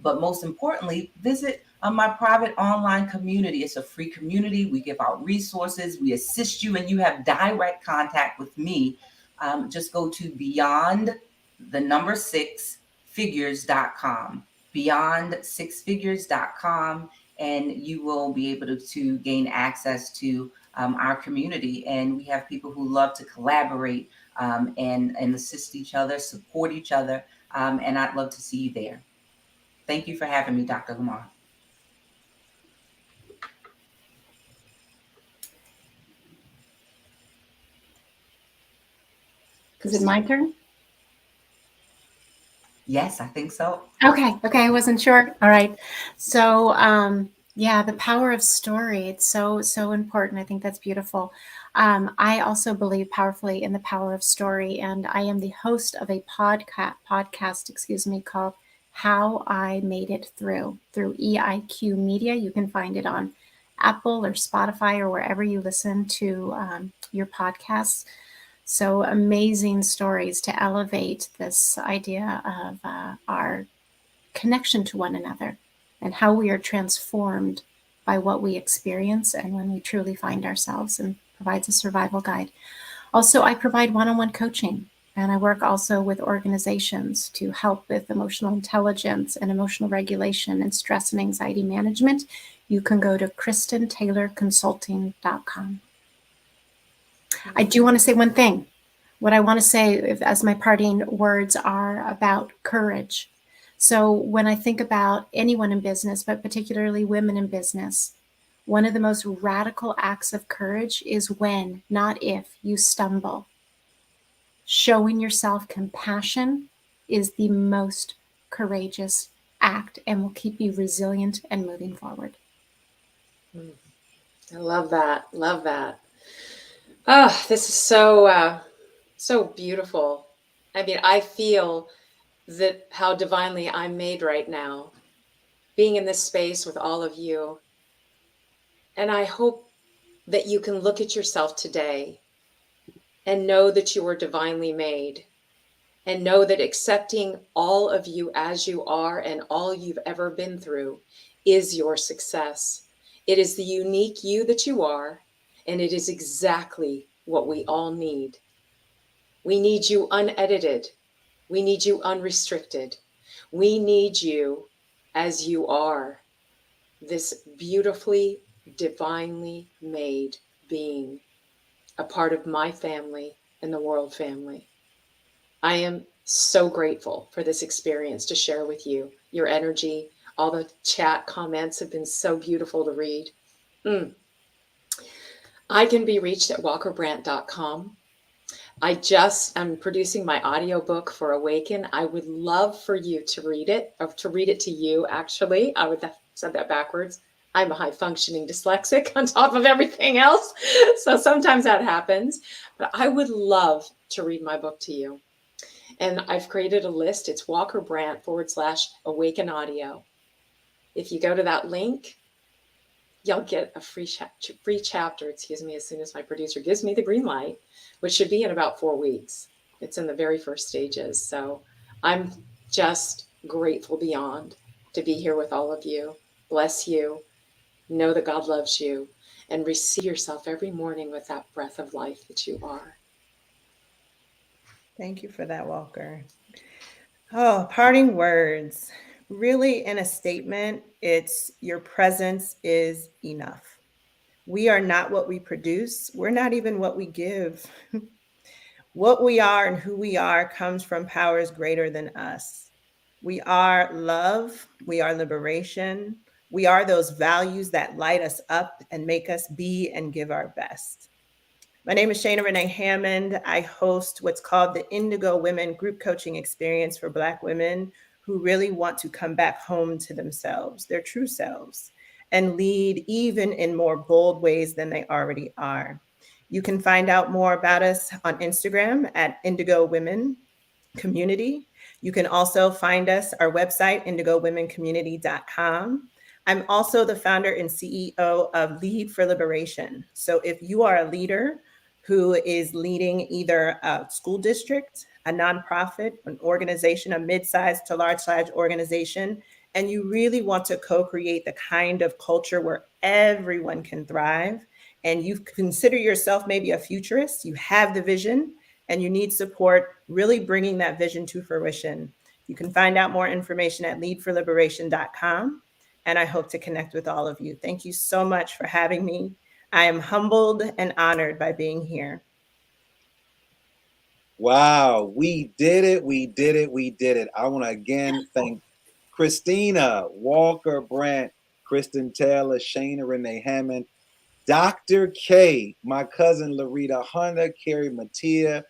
But most importantly, visit my private online community. It's a free community. We give out resources. We assist you, and you have direct contact with me. Just go to beyond6figures.com. beyond6figures.com, and you will be able to gain access to our community. And we have people who love to collaborate and assist each other, support each other, and I'd love to see you there. Thank you for having me, Dr. LaMarr. Is it my turn? Yes, I think so. Okay, I wasn't sure. All right. So, yeah, the power of story. It's so important. I think that's beautiful. I also believe powerfully in the power of story, and I am the host of a podcast, called How I Made It through EIQ Media. You can find it on Apple or Spotify or wherever you listen to your podcasts. So amazing stories to elevate this idea of our connection to one another and how we are transformed by what we experience and when we truly find ourselves, and provides a survival guide. Also, I provide one-on-one coaching, and I work also with organizations to help with emotional intelligence and emotional regulation and stress and anxiety management. You can go to KristenTaylorConsulting.com. I do want to say one thing. What I want to say as my parting words are about courage. So when I think about anyone in business, but particularly women in business, one of the most radical acts of courage is when, not if, you stumble. Showing yourself compassion is the most courageous act and will keep you resilient and moving forward. I love that. Love that. Oh, this is so beautiful. I mean, I feel that how divinely I'm made right now, being in this space with all of you. And I hope that you can look at yourself today and know that you are divinely made, and know that accepting all of you as you are and all you've ever been through is your success. It is the unique you that you are, and it is exactly what we all need. We need you unedited. We need you unrestricted. We need you as you are, this beautifully, divinely made being, a part of my family and the world family. I am so grateful for this experience to share with you. Your energy, all the chat comments have been so beautiful to read. I can be reached at walkerbrandt.com. I'm producing my audiobook for Awaken. I would love for you to read it, or to read it to you, actually. I would have said that backwards. I'm a high functioning dyslexic on top of everything else. So sometimes that happens. But I would love to read my book to you. And I've created a list. It's walkerbrandt/Awaken Audio. If you go to that link, you'll get a free chapter, as soon as my producer gives me the green light, which should be in about 4 weeks. It's in the very first stages. So I'm just grateful beyond to be here with all of you. Bless you. Know that God loves you, and receive yourself every morning with that breath of life that you are. Thank you for that, Walker. Oh, parting words. Really, in a statement, it's your presence is enough. We are not what we produce. We're not even what we give. What we are and who we are comes from powers greater than us. We are love. We are liberation. We are those values that light us up and make us be and give our best. My name is Shana Renee Hammond. I host what's called the Indigo Women Group Coaching Experience for Black women who really want to come back home to themselves, their true selves, and lead even in more bold ways than they already are. You can find out more about us on Instagram at Indigo Women Community. You can also find us, our website, indigowomencommunity.com. I'm also the founder and CEO of Lead for Liberation. So if you are a leader who is leading either a school district, a nonprofit, an organization, a mid-sized to large-sized organization, and you really want to co-create the kind of culture where everyone can thrive, and you consider yourself maybe a futurist, you have the vision, and you need support really bringing that vision to fruition, you can find out more information at leadforliberation.com. And I hope to connect with all of you. Thank you so much for having me. I am humbled and honored by being here. Wow, we did it. We did it. We did it. I want to again thank Christina, Walker Brandt, Kristen Taylor, Shana Renee Hammond, Dr. K, my cousin Larita Hunter, Carrie Mattia,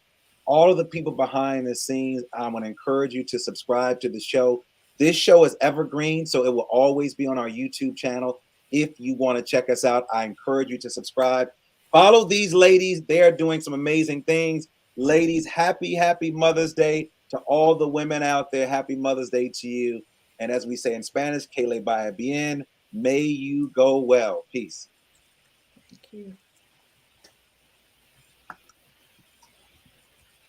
all of the people behind the scenes. I want to encourage you to subscribe to the show. This show is evergreen, so it will always be on our YouTube channel. If you want to check us out, I encourage you to subscribe. Follow these ladies. They are doing some amazing things. Ladies, happy Mother's Day to all the women out there. Happy Mother's Day to you. And as we say in Spanish, que le vaya bien. May you go well. Peace. Thank you.